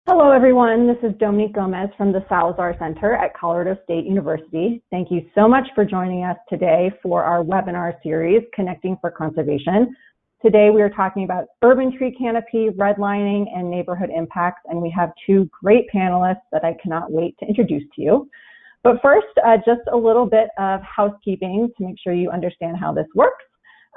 Hello, everyone. This is Dominique Gomez from the Salazar Center at Colorado State University. Thank you so much for joining us today for our webinar series, Connecting for Conservation. Today, we are talking about urban tree canopy, redlining, and neighborhood impacts, and we have two great panelists that I cannot wait to introduce to you. But first, just a little bit of housekeeping to make sure you understand how this works.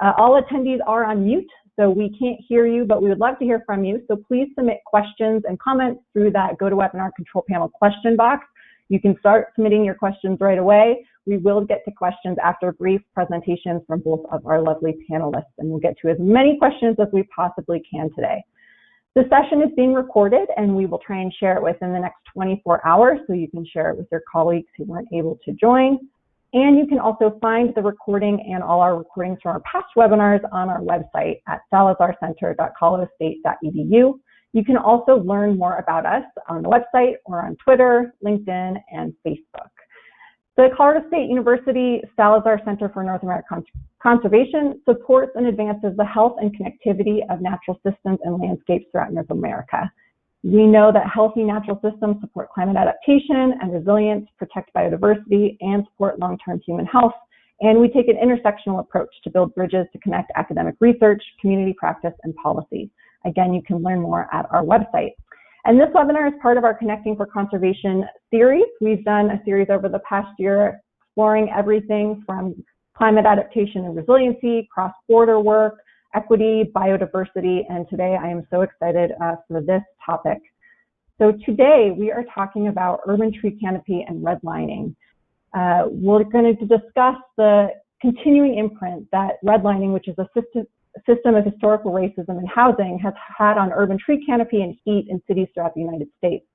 All attendees are on mute, so we can't hear you, but we would love to hear from you. So please submit questions and comments through that GoToWebinar control panel question box. You can start submitting your questions right away. We will get to questions after brief presentations from both of our lovely panelists, and we'll get to as many questions as we possibly can today. The session is being recorded, and we will try and share it within the next 24 hours, so you can share it with your colleagues who weren't able to join. And you can also find the recording and all our recordings from our past webinars on our website at salazarcenter.coloradostate.edu. You can also learn more about us on the website or on Twitter, LinkedIn, and Facebook. The Colorado State University Salazar Center for North American Conservation supports and advances the health and connectivity of natural systems and landscapes throughout North America. We know that healthy natural systems support climate adaptation and resilience, protect biodiversity, and support long-term human health. And we take an intersectional approach to build bridges to connect academic research, community practice, and policy. Again, you can learn more at our website. And this webinar is part of our Connecting for Conservation series. We've done a series over the past year exploring everything from climate adaptation and resiliency, cross-border work, equity, biodiversity, and today I am so excited for this topic. So today we are talking about urban tree canopy and redlining. We're going to discuss the continuing imprint that redlining, which is a system of historical racism in housing, has had on urban tree canopy and heat in cities throughout the United States.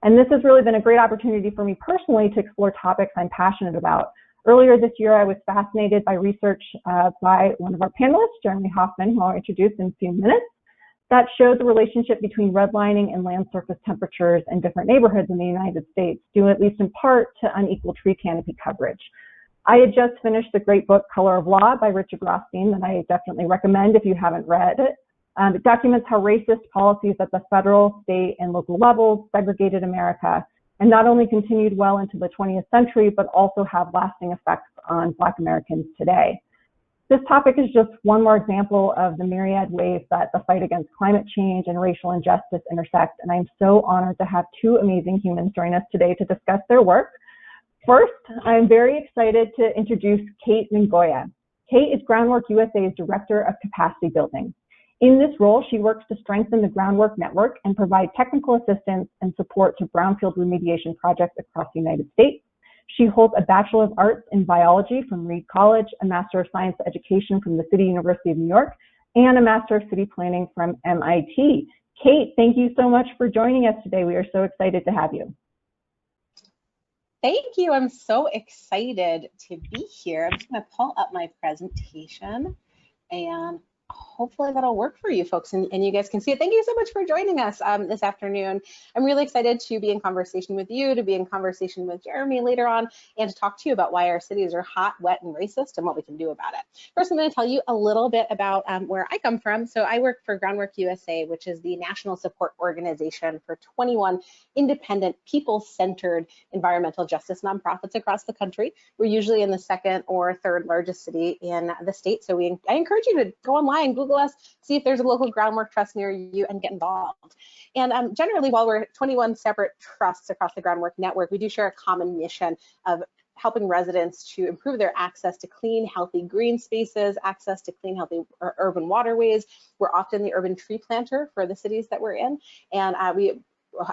And this has really been a great opportunity for me personally to explore topics I'm passionate about. Earlier this year, I was fascinated by research by one of our panelists, Jeremy Hoffman, who I'll introduce in a few minutes, that showed the relationship between redlining and land surface temperatures in different neighborhoods in the United States, due at least in part to unequal tree canopy coverage. I had just finished the great book, Color of Law by Richard Rothstein, that I definitely recommend if you haven't read it. It documents how racist policies at the federal, state, and local levels segregated America, and not only continued well into the 20th century, but also have lasting effects on Black Americans today. This topic is just one more example of the myriad ways that the fight against climate change and racial injustice intersect, and I'm so honored to have two amazing humans join us today to discuss their work. First, I'm very excited to introduce Cate Mingoya. Cate is Groundwork USA's Director of Capacity Building. In this role, she works to strengthen the Groundwork network and provide technical assistance and support to brownfield remediation projects across the United States. She holds a Bachelor of Arts in Biology from Reed College, a Master of Science Education from the City University of New York, and a Master of City Planning from MIT. Cate, thank you so much for joining us today. We are so excited to have you. Thank you. I'm so excited to be here. I'm just going to pull up my presentation and hopefully that'll work for you folks and you guys can see it. Thank you so much for joining us this afternoon. I'm really excited to be in conversation with you, to be in conversation with Jeremy later on, and to talk to you about why our cities are hot, wet, and racist and what we can do about it. First, I'm going to tell you a little bit about where I come from. So I work for Groundwork USA, which is the national support organization for 21 independent, people-centered environmental justice nonprofits across the country. We're usually in the second or third largest city in the state. So I encourage you to go online and Google us, see if there's a local groundwork trust near you, and get involved. And generally, while we're 21 separate trusts across the Groundwork network, we do share a common mission of helping residents to improve their access to clean, healthy green spaces, access to clean, healthy urban waterways. We're often the urban tree planter for the cities that we're in, and we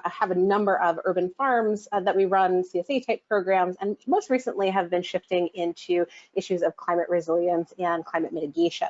have a number of urban farms that we run, CSA type programs, and most recently have been shifting into issues of climate resilience and climate mitigation.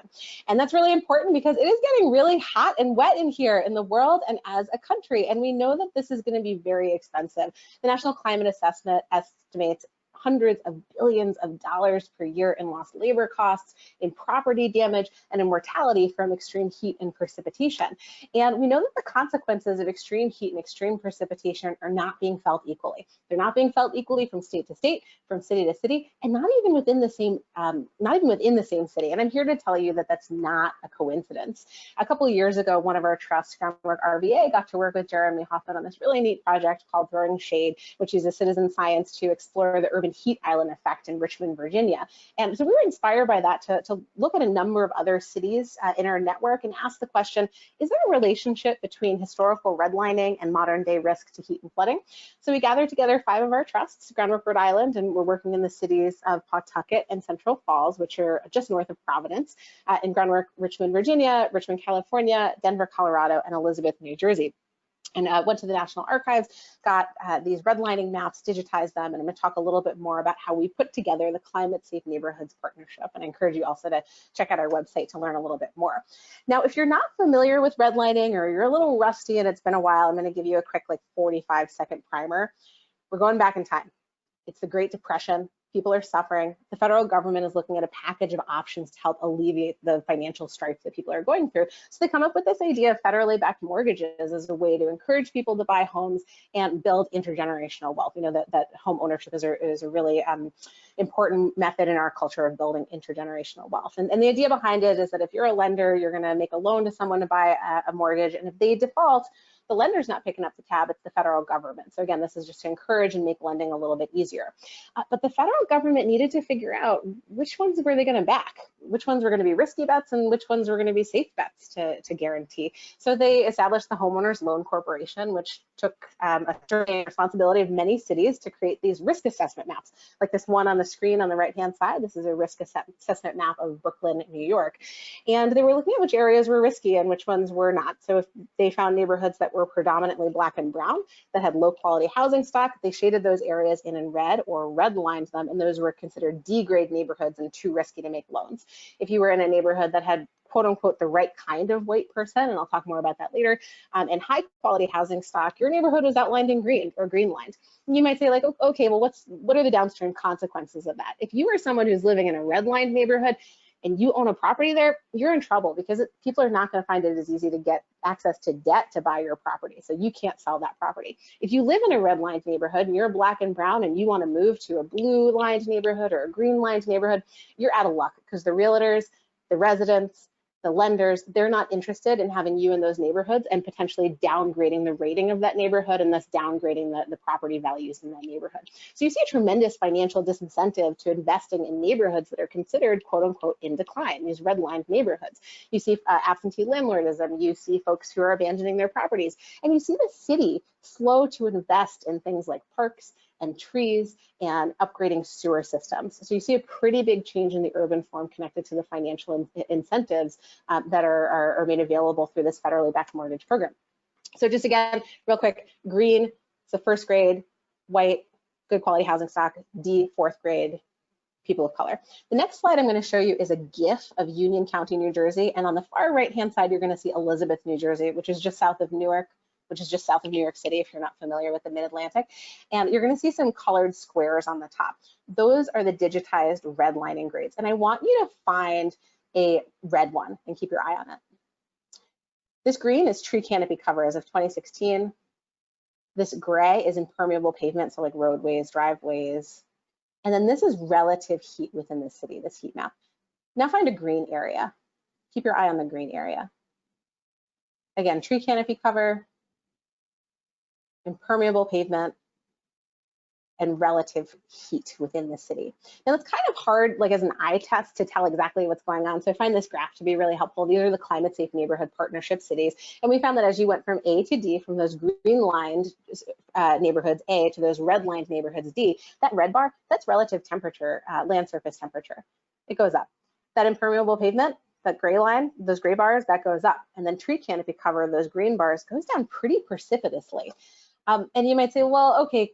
And that's really important because it is getting really hot and wet in here in the world and as a country. And we know that this is going to be very expensive. The National Climate Assessment estimates hundreds of billions of dollars per year in lost labor costs, in property damage, and in mortality from extreme heat and precipitation. And we know that the consequences of extreme heat and extreme precipitation are not being felt equally. They're not being felt equally from state to state, from city to city, and not even within the same city. And I'm here to tell you that that's not a coincidence. A couple of years ago, one of our trusts, Groundwork RVA, got to work with Jeremy Hoffman on this really neat project called Throwing Shade, which uses citizen science to explore the urban heat island effect in Richmond, Virginia. And so we were inspired by that to look at a number of other cities in our network and ask the question, is there a relationship between historical redlining and modern day risk to heat and flooding? So we gathered together 5 of our trusts, Groundwork Rhode Island, and we're working in the cities of Pawtucket and Central Falls, which are just north of Providence, in Groundwork Richmond, Virginia, Richmond, California, Denver, Colorado, and Elizabeth, New Jersey. And went to the National Archives, got these redlining maps, digitized them, and I'm going to talk a little bit more about how we put together the Climate Safe Neighborhoods Partnership. And I encourage you also to check out our website to learn a little bit more. Now, if you're not familiar with redlining or you're a little rusty and it's been a while, I'm going to give you a quick 45-second primer. We're going back in time. It's the Great Depression. People are suffering. The federal government is looking at a package of options to help alleviate the financial strife that people are going through. So they come up with this idea of federally backed mortgages as a way to encourage people to buy homes and build intergenerational wealth. You know, that home ownership is a really important method in our culture of building intergenerational wealth. And the idea behind it is that if you're a lender, you're going to make a loan to someone to buy a mortgage, and if they default, the lender's not picking up the tab, it's the federal government. So again, this is just to encourage and make lending a little bit easier. But the federal government needed to figure out which ones were they going to back, which ones were going to be risky bets and which ones were going to be safe bets to guarantee. So they established the Homeowners Loan Corporation, which took a responsibility of many cities to create these risk assessment maps, like this one on the screen on the right-hand side. This is a risk assessment map of Brooklyn, New York. And they were looking at which areas were risky and which ones were not. So if they found neighborhoods that were predominantly Black and brown, that had low quality housing stock, they shaded those areas in red or redlined them, and those were considered D-grade neighborhoods and too risky to make loans. If you were in a neighborhood that had quote unquote the right kind of white person, and I'll talk more about that later, and high quality housing stock, your neighborhood was outlined in green or green lined. And you might say like, okay, well, what are the downstream consequences of that? If you are someone who's living in a redlined neighborhood and you own a property there, you're in trouble because people are not going to find it as easy to get access to debt to buy your property. So you can't sell that property. If you live in a red-lined neighborhood and you're Black and brown and you want to move to a blue-lined neighborhood or a green-lined neighborhood, you're out of luck because the realtors, the residents, the lenders, they're not interested in having you in those neighborhoods and potentially downgrading the rating of that neighborhood and thus downgrading the property values in that neighborhood. So you see a tremendous financial disincentive to investing in neighborhoods that are considered quote unquote in decline, these redlined neighborhoods. You see absentee landlordism, you see folks who are abandoning their properties, and you see the city slow to invest in things like parks and trees and upgrading sewer systems. So you see a pretty big change in the urban form connected to the financial incentives that are made available through this federally backed mortgage program. So just again, real quick, green, so first grade, white, good quality housing stock, D, fourth grade, people of color. The next slide I'm going to show you is a GIF of Union County, New Jersey. And on the far right-hand side, you're going to see Elizabeth, New Jersey, which is just south of Newark, which is just south of New York City if you're not familiar with the Mid-Atlantic. And you're gonna see some colored squares on the top. Those are the digitized redlining grades. And I want you to find a red one and keep your eye on it. This green is tree canopy cover as of 2016. This gray is impermeable pavement, so like roadways, driveways. And then this is relative heat within the city, this heat map. Now find a green area. Keep your eye on the green area. Again, tree canopy cover, impermeable pavement, and relative heat within the city. Now it's kind of hard, like as an eye test, to tell exactly what's going on. So I find this graph to be really helpful. These are the Climate Safe Neighborhood Partnership cities. And we found that as you went from A to D, from those green-lined neighborhoods A to those red-lined neighborhoods D, that red bar, that's relative temperature, land surface temperature. It goes up. That impermeable pavement, that gray line, those gray bars, that goes up. And then tree canopy cover, those green bars, goes down pretty precipitously. And you might say, well, okay,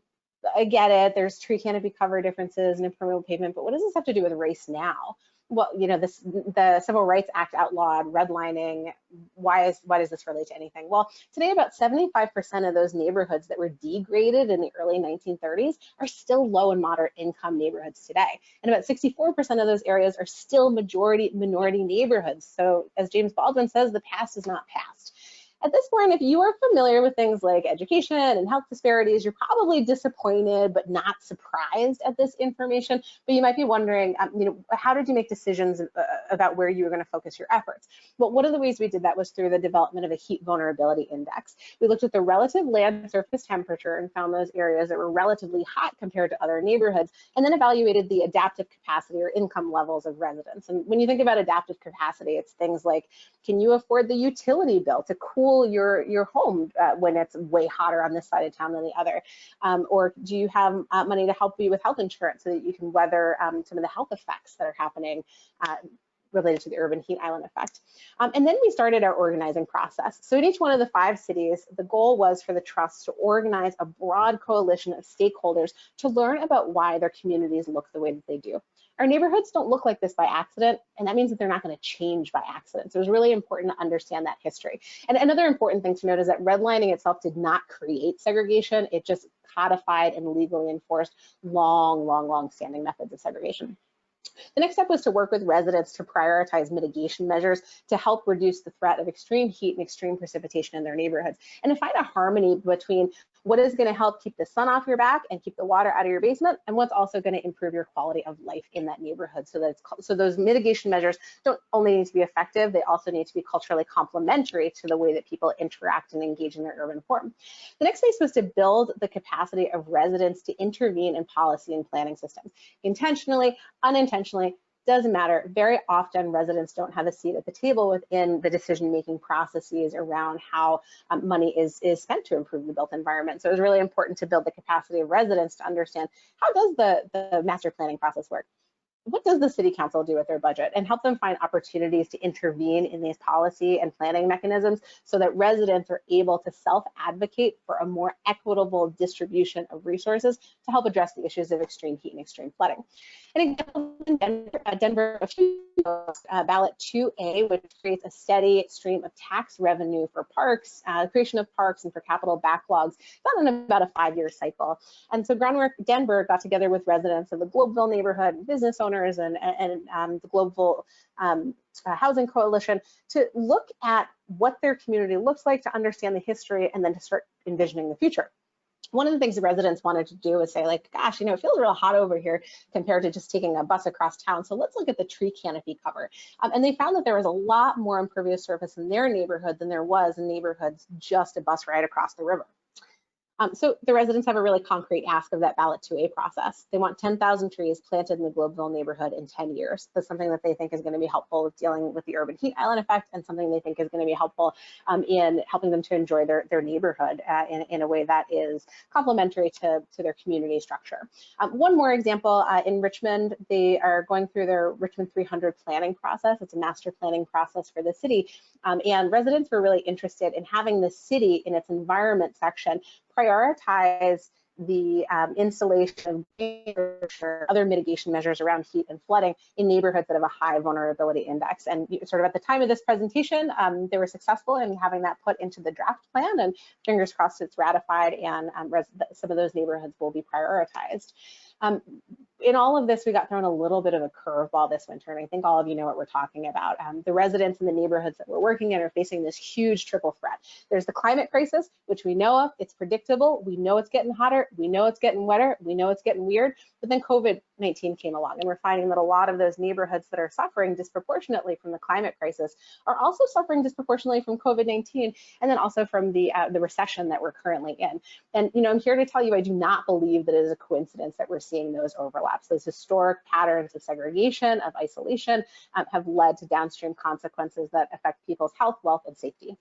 I get it. There's tree canopy cover differences and impermeable pavement, but what does this have to do with race now? well, you know, the Civil Rights Act outlawed redlining. Why does this relate to anything? Well, today about 75% of those neighborhoods that were degraded in the early 1930s are still low and moderate income neighborhoods today. And about 64% of those areas are still minority neighborhoods. So as James Baldwin says, the past is not past. At this point, if you are familiar with things like education and health disparities, you're probably disappointed but not surprised at this information. But you might be wondering, you know, how did you make decisions about where you were going to focus your efforts? Well, one of the ways we did that was through the development of a heat vulnerability index. We looked at the relative land surface temperature and found those areas that were relatively hot compared to other neighborhoods, and then evaluated the adaptive capacity or income levels of residents. And when you think about adaptive capacity, it's things like, can you afford the utility bill to cool your home when it's way hotter on this side of town than the other? Or do you have money to help you with health insurance so that you can weather some of the health effects that are happening related to the urban heat island effect? And then we started our organizing process. So in each one of the 5 cities, the goal was for the trust to organize a broad coalition of stakeholders to learn about why their communities look the way that they do. Our neighborhoods don't look like this by accident, and that means that they're not going to change by accident. So it was really important to understand that history. And another important thing to note is that redlining itself did not create segregation. It just codified and legally enforced long-standing methods of segregation. The next step was to work with residents to prioritize mitigation measures to help reduce the threat of extreme heat and extreme precipitation in their neighborhoods, and to find a harmony between what is going to help keep the sun off your back and keep the water out of your basement, and what's also going to improve your quality of life in that neighborhood. So those mitigation measures don't only need to be effective, they also need to be culturally complementary to the way that people interact and engage in their urban form. The next phase was to build the capacity of residents to intervene in policy and planning systems, intentionally, unintentionally, doesn't matter. Very often residents don't have a seat at the table within the decision-making processes around how money is spent to improve the built environment. So it was really important to build the capacity of residents to understand, how does the master planning process work? What does the city council do with their budget, and help them find opportunities to intervene in these policy and planning mechanisms so that residents are able to self-advocate for a more equitable distribution of resources to help address the issues of extreme heat and extreme flooding. An example in Denver, a few ballot 2A, which creates a steady stream of tax revenue for parks, creation of parks, and for capital backlogs, done in about a 5-year cycle. And so Groundwork Denver got together with residents of the Globeville neighborhood, business owners, and the Globeville Housing Coalition to look at what their community looks like, to understand the history, and then to start envisioning the future. One of the things the residents wanted to do was say, like, gosh, you know, it feels real hot over here compared to just taking a bus across town. So let's look at the tree canopy cover. And they found that there was a lot more impervious surface in their neighborhood than there was in neighborhoods just a bus ride across the river. So the residents have a really concrete ask of that ballot 2A process. They want 10,000 trees planted in the Globeville neighborhood in 10 years. That's something that they think is going to be helpful with dealing with the urban heat island effect, and something they think is going to be helpful in helping them to enjoy their neighborhood in a way that is complementary to their community structure. One more example, in Richmond, they are going through their Richmond 300 planning process. It's a master planning process for the city. And residents were really interested in having the city in its environment section prioritize the installation of other mitigation measures around heat and flooding in neighborhoods that have a high vulnerability index. And sort of at the time of this presentation, they were successful in having that put into the draft plan, and fingers crossed it's ratified, and some of those neighborhoods will be prioritized. In all of this, we got thrown a little bit of a curveball this winter, and I think all of you know what we're talking about. The residents in the neighborhoods that we're working in are facing this huge triple threat. There's the climate crisis, which we know of, it's predictable, we know it's getting hotter, we know it's getting wetter, we know it's getting weird, but then COVID-19 came along, and we're finding that a lot of those neighborhoods that are suffering disproportionately from the climate crisis are also suffering disproportionately from COVID-19, and then also from the recession that we're currently in. And you know, I'm here to tell you, I do not believe that it is a coincidence that we're seeing those overlaps. Those historic patterns of segregation, of isolation, have led to downstream consequences that affect people's health, wealth, and safety.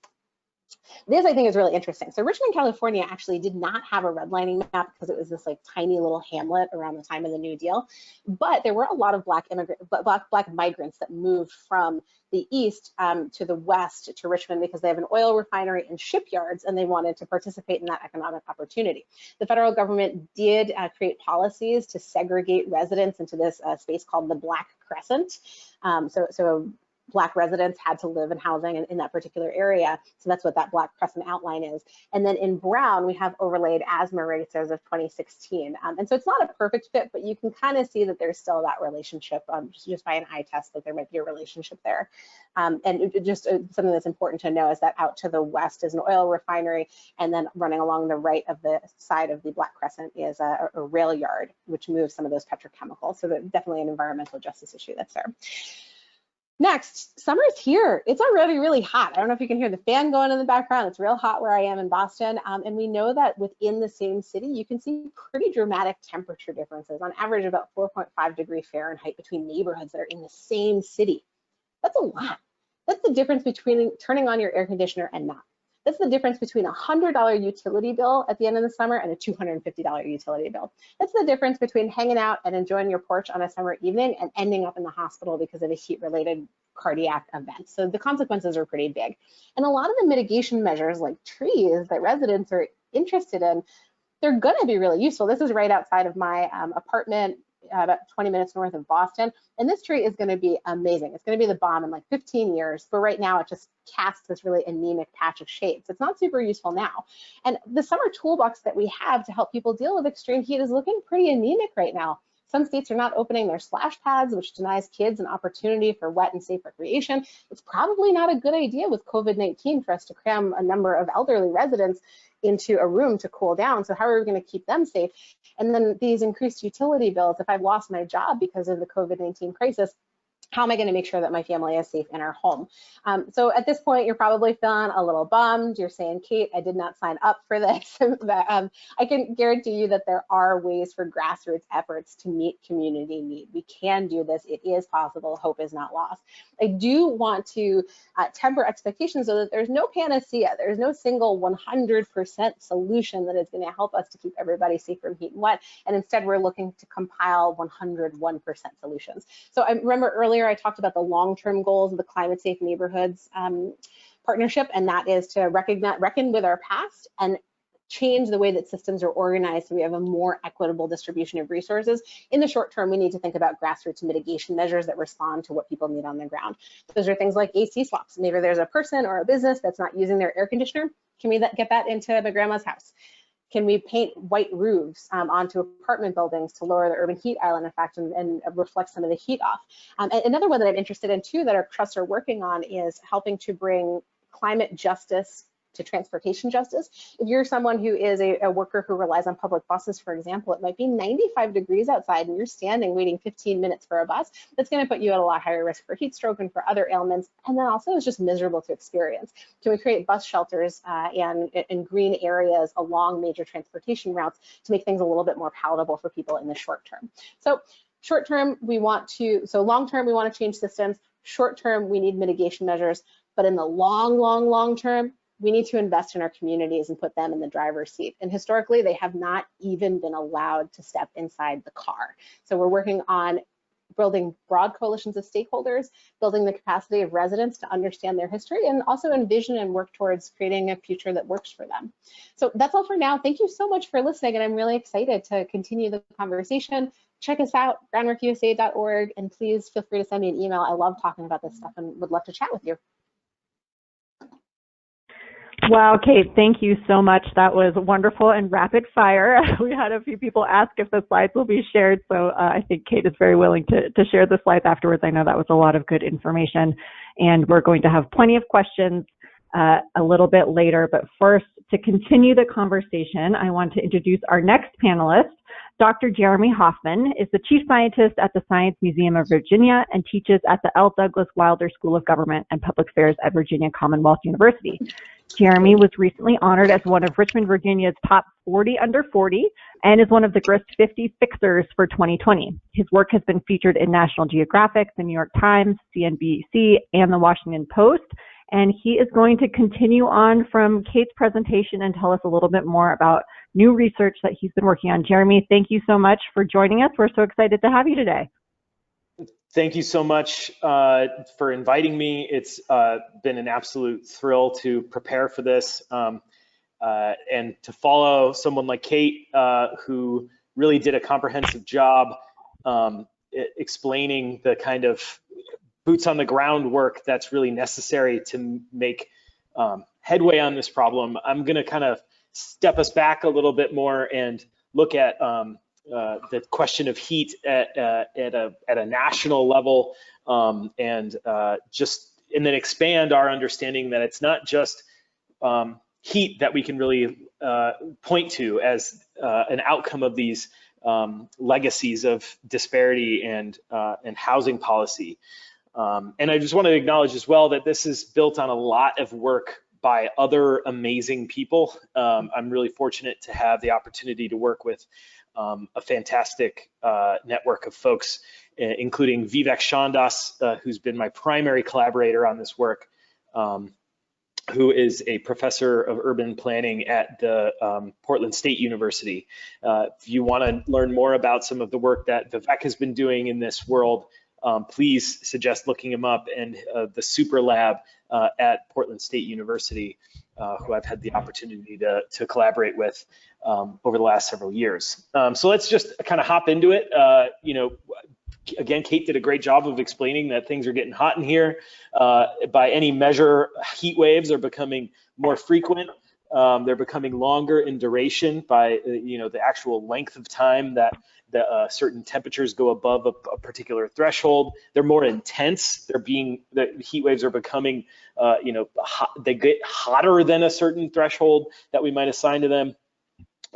This I think is really interesting. So Richmond, California actually did not have a redlining map because it was this like tiny little hamlet around the time of the New Deal. But there were a lot of black migrants that moved from the east to the west to Richmond because they have an oil refinery and shipyards, and they wanted to participate in that economic opportunity. The federal government did create policies to segregate residents into this space called the Black Crescent. So Black residents had to live in housing in that particular area. So that's what that Black Crescent outline is. And then in brown, we have overlaid asthma rates as of 2016. And so it's not a perfect fit, but you can kind of see that there's still that relationship just by an eye test, that there might be a relationship there. And just something that's important to know is that out to the west is an oil refinery, and then running along the right of the side of the Black Crescent is a rail yard, which moves some of those petrochemicals. So definitely an environmental justice issue that's there. Next, summer is here. It's already really hot. I don't know if you can hear the fan going in the background. It's real hot where I am in Boston. And we know that within the same city, you can see pretty dramatic temperature differences, on average about 4.5 degrees Fahrenheit between neighborhoods that are in the same city. That's a lot. That's the difference between turning on your air conditioner and not. That's the difference between a $100 utility bill at the end of the summer and a $250 utility bill. That's the difference between hanging out and enjoying your porch on a summer evening and ending up in the hospital because of a heat-related cardiac event. So the consequences are pretty big. And a lot of the mitigation measures like trees that residents are interested in, they're gonna be really useful. This is right outside of my apartment, about 20 minutes north of Boston. And this tree is gonna be amazing. It's gonna be the bomb in like 15 years, but right now it just casts this really anemic patch of shade. So it's not super useful now. And the summer toolbox that we have to help people deal with extreme heat is looking pretty anemic right now. Some states are not opening their splash pads, which denies kids an opportunity for wet and safe recreation. It's probably not a good idea with COVID-19 for us to cram a number of elderly residents into a room to cool down. So how are we going to keep them safe? And then these increased utility bills, if I've lost my job because of the COVID-19 crisis, how am I going to make sure that my family is safe in our home? So at this point, you're probably feeling a little bummed. You're saying, Kate, I did not sign up for this. I can guarantee you that there are ways for grassroots efforts to meet community need. We can do this. It is possible. Hope is not lost. I do want to temper expectations so that there's no panacea. There's no single 100% solution that is going to help us to keep everybody safe from heat and wet. And instead, we're looking to compile 101% solutions. So I remember earlier I talked about the long-term goals of the Climate Safe Neighborhoods partnership, and that is to reckon with our past and change the way that systems are organized so we have a more equitable distribution of resources. In the short term, we need to think about grassroots mitigation measures that respond to what people need on the ground. Those are things like AC swaps. Maybe there's a person or a business that's not using their air conditioner. Can we get that into my grandma's house? Can we paint white roofs onto apartment buildings to lower the urban heat island effect and reflect some of the heat off? And another one that I'm interested in too that our trusts are working on is helping to bring climate justice to transportation justice. If you're someone who is a worker who relies on public buses, for example, it might be 95 degrees outside and you're standing waiting 15 minutes for a bus. That's going to put you at a lot higher risk for heat stroke and for other ailments. And then also it's just miserable to experience. Can we create bus shelters and green areas along major transportation routes to make things a little bit more palatable for people in the short term? So short term, long term, we want to change systems. Short term, we need mitigation measures. But in the long term, we need to invest in our communities and put them in the driver's seat. And historically, they have not even been allowed to step inside the car. So we're working on building broad coalitions of stakeholders, building the capacity of residents to understand their history, and also envision and work towards creating a future that works for them. So that's all for now. Thank you so much for listening, and I'm really excited to continue the conversation. Check us out, groundworkusa.org, and please feel free to send me an email. I love talking about this stuff and would love to chat with you. Wow, Kate, thank you so much. That was wonderful and rapid fire. We had a few people ask if the slides will be shared, so I think Kate is very willing to share the slides afterwards. I know that was a lot of good information, and we're going to have plenty of questions a little bit later. But first, to continue the conversation, I want to introduce our next panelist. Dr. Jeremy Hoffman is the Chief Scientist at the Science Museum of Virginia and teaches at the L. Douglas Wilder School of Government and Public Affairs at Virginia Commonwealth University. Jeremy was recently honored as one of Richmond, Virginia's top 40 under 40 and is one of the Grist 50 Fixers for 2020. His work has been featured in National Geographic, the New York Times, CNBC, and the Washington Post, and he is going to continue on from Cate's presentation and tell us a little bit more about new research that he's been working on. Jeremy, thank you so much for joining us. We're so excited to have you today. Thank you so much for inviting me. It's been an absolute thrill to prepare for this and to follow someone like Cate, who really did a comprehensive job explaining the kind of boots on the ground work that's really necessary to make headway on this problem. I'm going to kind of step us back a little bit more and look at the question of heat at a national level, and then expand our understanding that it's not just heat that we can really point to as an outcome of these legacies of disparity and housing policy. And I just want to acknowledge as well that this is built on a lot of work by other amazing people. I'm really fortunate to have the opportunity to work with a fantastic network of folks, including Vivek Chandas, who's been my primary collaborator on this work, who is a professor of urban planning at the Portland State University. If you want to learn more about some of the work that Vivek has been doing in this world, please suggest looking him up, and the Super Lab at Portland State University, who I've had the opportunity to collaborate with over the last several years. So let's just kind of hop into it. Again, Cate did a great job of explaining that things are getting hot in here. By any measure, heat waves are becoming more frequent. They're becoming longer in duration by the actual length of time that certain temperatures go above a particular threshold. They're more intense. The heat waves are becoming, they get hotter than a certain threshold that we might assign to them.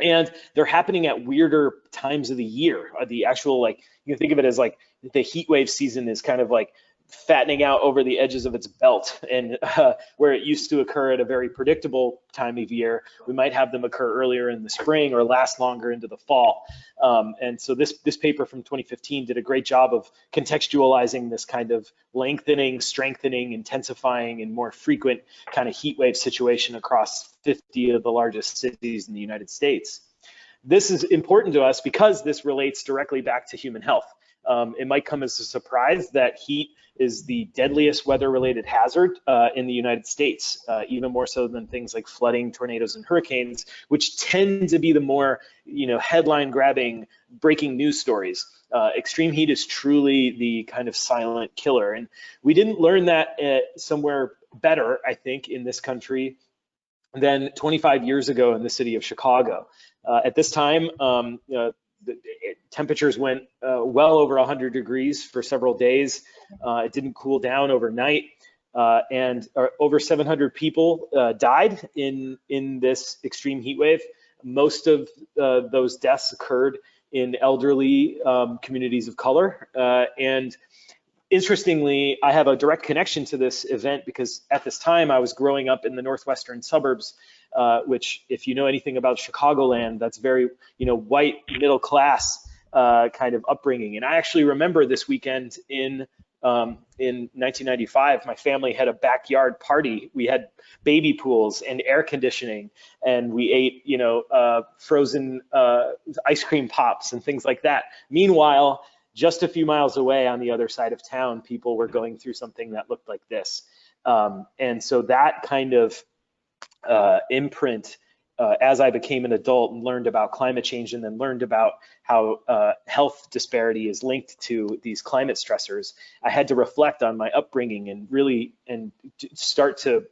And they're happening at weirder times of the year. The actual, you can think of it as like the heat wave season is kind of like fattening out over the edges of its belt, and where it used to occur at a very predictable time of year, we might have them occur earlier in the spring or last longer into the fall. And so this paper from 2015 did a great job of contextualizing this kind of lengthening, strengthening, intensifying, and more frequent kind of heat wave situation across 50 of the largest cities in the United States. This is important to us because this relates directly back to human health. It might come as a surprise that heat is the deadliest weather-related hazard in the United States, even more so than things like flooding, tornadoes, and hurricanes, which tend to be the more headline-grabbing breaking news stories. Extreme heat is truly the kind of silent killer, and we didn't learn that somewhere better, I think, in this country than 25 years ago in the city of Chicago. At this time, the temperatures went well over 100 degrees for several days. It didn't cool down overnight, and over 700 people died in this extreme heat wave. Most of those deaths occurred in elderly communities of color. And interestingly, I have a direct connection to this event because at this time I was growing up in the northwestern suburbs, which, if you know anything about Chicagoland, that's very, white, middle class kind of upbringing. And I actually remember this weekend in 1995, my family had a backyard party. We had baby pools and air conditioning, and we ate, frozen ice cream pops and things like that. Meanwhile, just a few miles away on the other side of town, people were going through something that looked like this. And so that kind of imprint, as I became an adult and learned about climate change, and then learned about how health disparity is linked to these climate stressors, I had to reflect on my upbringing and really start to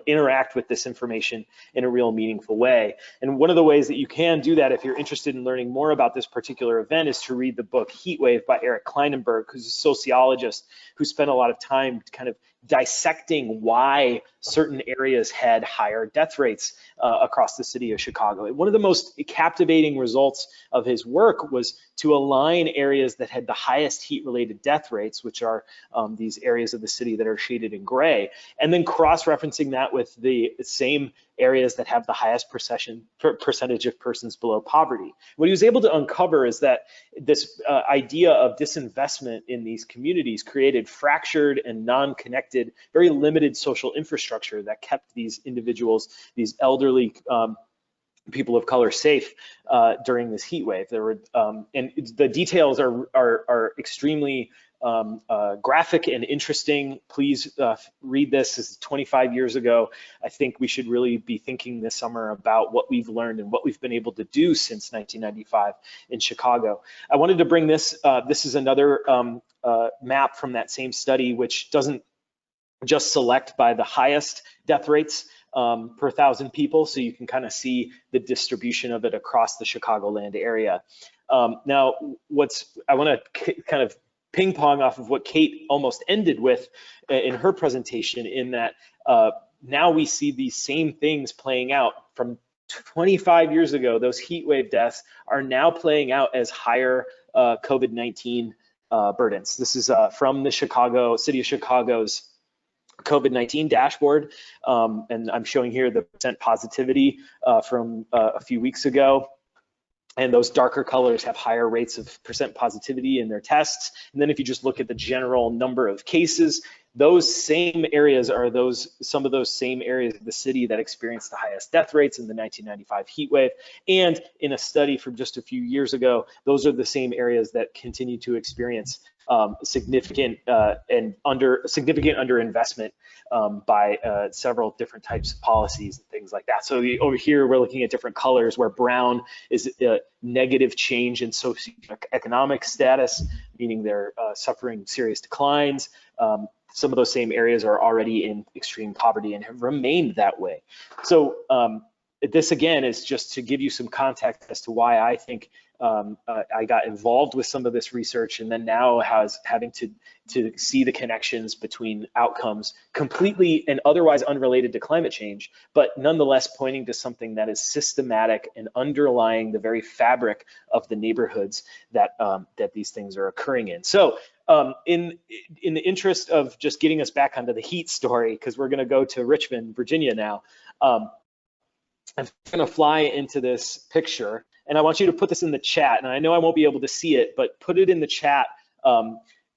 interact with this information in a real meaningful way. And one of the ways that you can do that, if you're interested in learning more about this particular event, is to read the book Heat Wave by Eric Klinenberg, who's a sociologist who spent a lot of time kind of dissecting why certain areas had higher death rates across the city of Chicago. And one of the most captivating results of his work was to align areas that had the highest heat-related death rates, which are these areas of the city that are shaded in gray, and then cross-referencing that with the same areas that have the highest percentage of persons below poverty. What he was able to uncover is that this idea of disinvestment in these communities created fractured and non-connected, very limited social infrastructure that kept these individuals, these elderly people of color safe during this heat wave. There were, and the details are extremely graphic and interesting. Please read this. This is 25 years ago. I think we should really be thinking this summer about what we've learned and what we've been able to do since 1995 in Chicago. I wanted to bring this. This is another map from that same study, which doesn't just select by the highest death rates per 1,000 people, so you can kind of see the distribution of it across the Chicagoland area. Now, I want to kind of ping pong off of what Cate almost ended with in her presentation, in that now we see these same things playing out from 25 years ago. Those heat wave deaths are now playing out as higher COVID-19 burdens. This is from the City of Chicago's COVID-19 dashboard, and I'm showing here the percent positivity from a few weeks ago. And those darker colors have higher rates of percent positivity in their tests. And then if you just look at the general number of cases, those same areas are some of those same areas of the city that experienced the highest death rates in the 1995 heat wave. And in a study from just a few years ago, those are the same areas that continue to experience significant underinvestment by several different types of policies and things like that. So over here, we're looking at different colors, where brown is negative change in socioeconomic status, meaning they're suffering serious declines. Some of those same areas are already in extreme poverty and have remained that way. So this, again, is just to give you some context as to why I think I got involved with some of this research, and then now having to see the connections between outcomes completely and otherwise unrelated to climate change, but nonetheless pointing to something that is systematic and underlying the very fabric of the neighborhoods that these things are occurring in. So in the interest of just getting us back onto the heat story, because we're going to go to Richmond, Virginia now, I'm going to fly into this picture, and I want you to put this in the chat. And I know I won't be able to see it, but put it in the chat.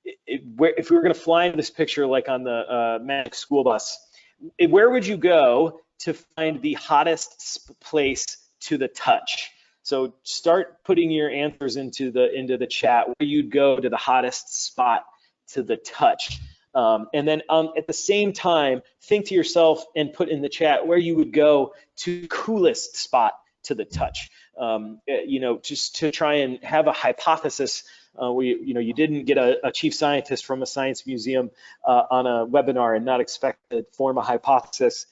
If we were going to fly into this picture, like on the Magic School Bus, where would you go to find the hottest place to the touch? So start putting your answers into the chat, where you'd go to the hottest spot to the touch. And then at the same time, think to yourself and put in the chat where you would go to the coolest spot to the touch. Just to try and have a hypothesis. You didn't get a chief scientist from a science museum on a webinar and not expect to form a hypothesis.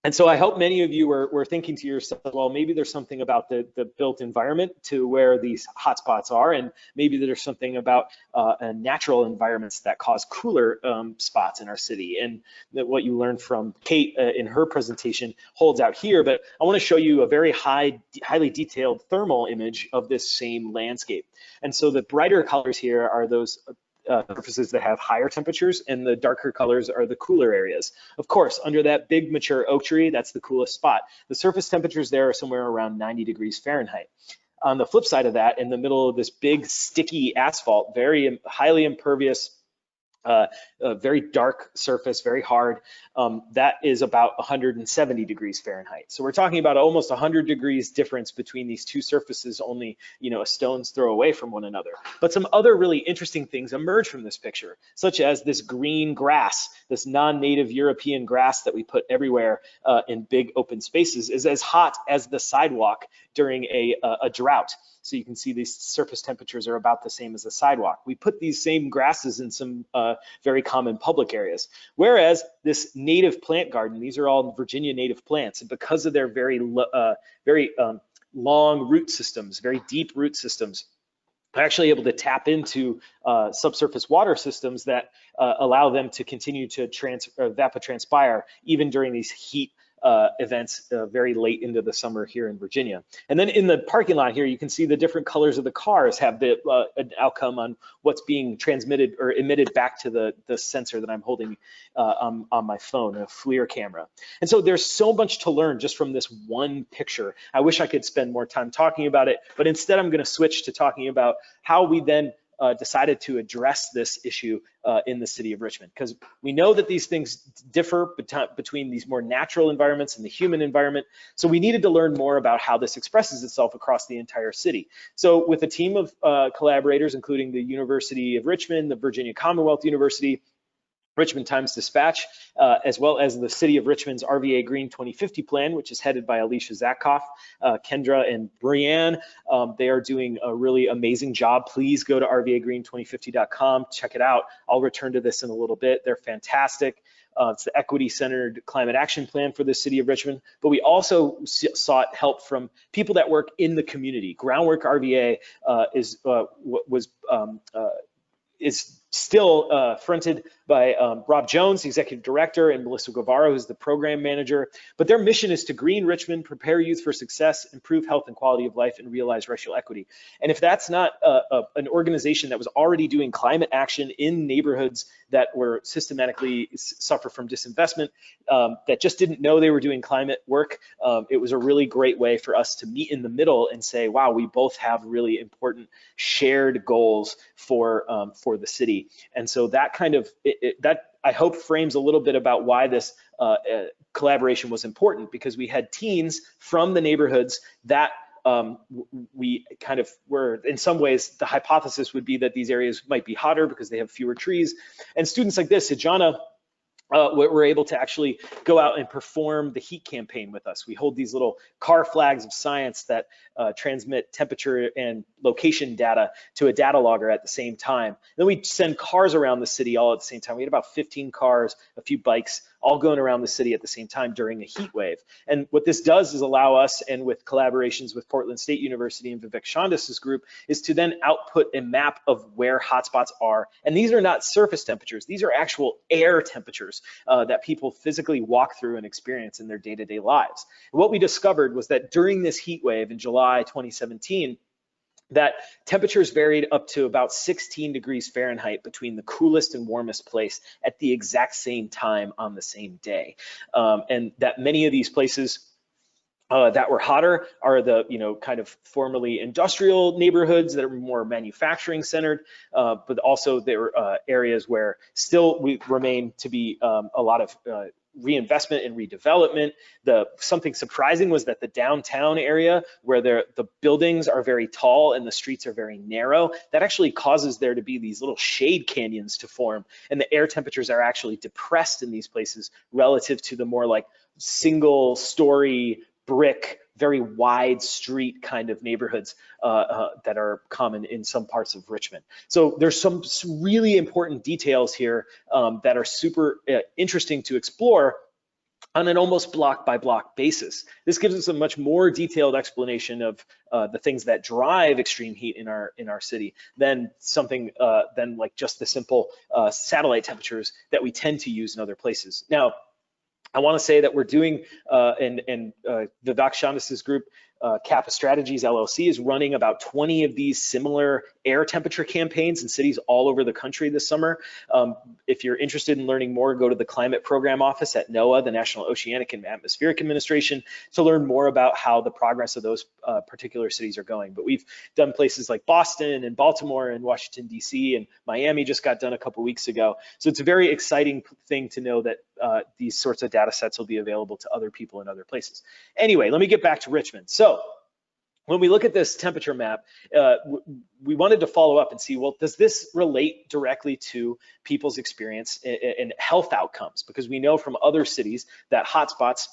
And so I hope many of you were thinking to yourself, well, maybe there's something about the built environment to where these hotspots are, and maybe there's something about natural environments that cause cooler spots in our city. And that what you learned from Cate in her presentation holds out here. But I want to show you a very highly detailed thermal image of this same landscape. And so the brighter colors here are those surfaces that have higher temperatures, and the darker colors are the cooler areas. Of course, under that big mature oak tree, that's the coolest spot. The surface temperatures there are somewhere around 90 degrees Fahrenheit. On the flip side of that, in the middle of this big sticky asphalt, very highly impervious, a very dark surface, very hard, that is about 170 degrees Fahrenheit. So we're talking about almost 100 degrees difference between these two surfaces, only a stone's throw away from one another. But some other really interesting things emerge from this picture, such as this green grass, this non-native European grass that we put everywhere in big open spaces, is as hot as the sidewalk during a drought. So you can see these surface temperatures are about the same as the sidewalk. We put these same grasses in some very common public areas. Whereas this native plant garden, these are all Virginia native plants, and because of their very long root systems, very deep root systems, are actually able to tap into subsurface water systems that allow them to continue to evapotranspire even during these heat events very late into the summer here in Virginia. And then in the parking lot here, you can see the different colors of the cars have an outcome on what's being transmitted or emitted back to the sensor that I'm holding on my phone, a FLIR camera. And so there's so much to learn just from this one picture. I wish I could spend more time talking about it, but instead I'm going to switch to talking about how we then decided to address this issue in the city of Richmond, because we know that these things differ between these more natural environments and the human environment. So we needed to learn more about how this expresses itself across the entire city. So with a team of collaborators, including the University of Richmond, the Virginia Commonwealth University, Richmond Times-Dispatch, as well as the City of Richmond's RVA Green 2050 plan, which is headed by Alicia Zatkoff, Kendra, and Brianne. They are doing a really amazing job. Please go to rvagreen2050.com, check it out. I'll return to this in a little bit. They're fantastic. It's the equity-centered climate action plan for the City of Richmond, but we also sought help from people that work in the community. Groundwork RVA is still fronted by Rob Jones, the executive director, and Melissa Guevara, who's the program manager. But their mission is to green Richmond, prepare youth for success, improve health and quality of life, and realize racial equity. And if that's not an organization that was already doing climate action in neighborhoods that were systematically suffer from disinvestment, that just didn't know they were doing climate work, it was a really great way for us to meet in the middle and say, wow, we both have really important shared goals for the city. And so that kind of, that I hope frames a little bit about why this collaboration was important, because we had teens from the neighborhoods that we kind of were, in some ways, the hypothesis would be that these areas might be hotter because they have fewer trees. And students like this, Ijana, were able to actually go out and perform the heat campaign with us. We hold these little car flags of science that transmit temperature and location data to a data logger at the same time. Then we send cars around the city all at the same time. We had about 15 cars, a few bikes, all going around the city at the same time during a heat wave. And what this does is allow us, and with collaborations with Portland State University and Vivek Chandas's group, is to then output a map of where hotspots are. And these are not surface temperatures. These are actual air temperatures that people physically walk through and experience in their day-to-day lives. And what we discovered was that during this heat wave in July 2017, that temperatures varied up to about 16 degrees Fahrenheit between the coolest and warmest place at the exact same time on the same day. And that many of these places that were hotter are the, kind of formerly industrial neighborhoods that are more manufacturing centered, but also there are areas where still we remain to be a lot of reinvestment and redevelopment. Something surprising was that the downtown area, where the buildings are very tall and the streets are very narrow, that actually causes there to be these little shade canyons to form, and the air temperatures are actually depressed in these places relative to the more like single story brick, very wide street kind of neighborhoods that are common in some parts of Richmond. So there's some really important details here that are super interesting to explore on an almost block by block basis. This gives us a much more detailed explanation of the things that drive extreme heat in our city than something than like just the simple satellite temperatures that we tend to use in other places. Now, I want to say that we're doing, and Vivek Chandas's group, Kappa Strategies LLC, is running about 20 of these similar air temperature campaigns in cities all over the country this summer. If you're interested in learning more, go to the Climate Program Office at NOAA, the National Oceanic and Atmospheric Administration, to learn more about how the progress of those particular cities are going. But we've done places like Boston and Baltimore and Washington, D.C., and Miami just got done a couple weeks ago. So it's a very exciting thing to know that these sorts of data sets will be available to other people in other places. Anyway, let me get back to Richmond. So when we look at this temperature map, we wanted to follow up and see, well, does this relate directly to people's experience in health outcomes? Because we know from other cities that hotspots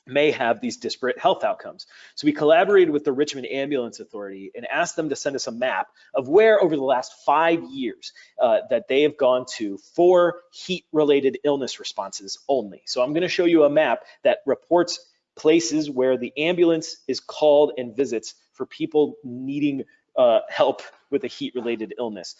may have these disparate health outcomes. So we collaborated with the Richmond Ambulance Authority and asked them to send us a map of where over the last 5 years that they have gone to for heat-related illness responses only. So I'm going to show you a map that reports places where the ambulance is called and visits for people needing help with a heat-related illness.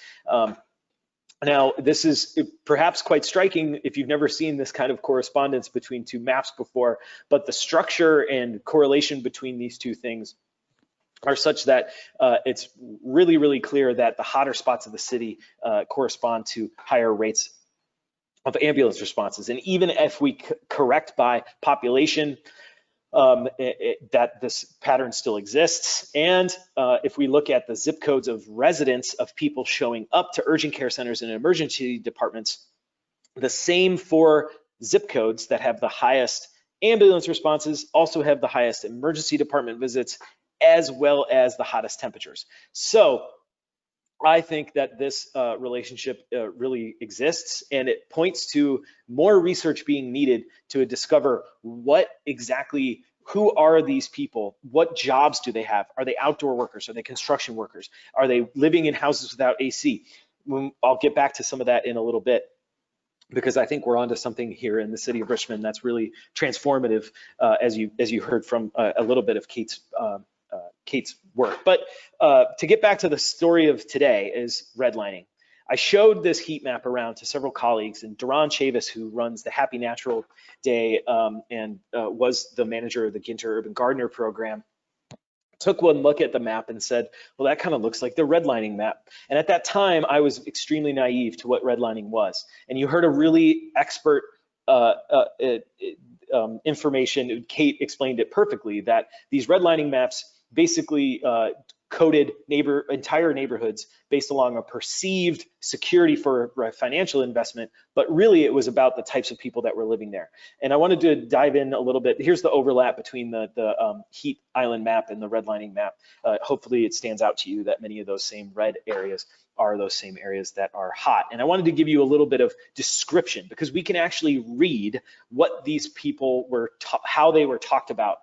Now, this is perhaps quite striking if you've never seen this kind of correspondence between two maps before, but the structure and correlation between these two things are such that it's really, really clear that the hotter spots of the city correspond to higher rates of ambulance responses. And even if we correct by population, that this pattern still exists. And if we look at the zip codes of residents of people showing up to urgent care centers and emergency departments, the same 4 zip codes that have the highest ambulance responses also have the highest emergency department visits, as well as the hottest temperatures. So I think that this relationship really exists, and it points to more research being needed to discover what exactly, who are these people? What jobs do they have? Are they outdoor workers? Are they construction workers? Are they living in houses without AC? I'll get back to some of that in a little bit, because I think we're onto something here in the city of Richmond that's really transformative, as you heard from a little bit of Cate's work. But to get back to the story of today is redlining. I showed this heat map around to several colleagues, and Duran Chavis, who runs the Happy Natural Day and was the manager of the Ginter Urban Gardener program, took one look at the map and said, well, that kind of looks like the redlining map. And at that time, I was extremely naive to what redlining was. And you heard a really expert information. Cate explained it perfectly, that these redlining maps basically coded entire neighborhoods based along a perceived security for a financial investment, but really it was about the types of people that were living there. And I wanted to dive in a little bit. Here's the overlap between the heat island map and the redlining map. Hopefully it stands out to you that many of those same red areas are those same areas that are hot. And I wanted to give you a little bit of description, because we can actually read what these people were, how they were talked about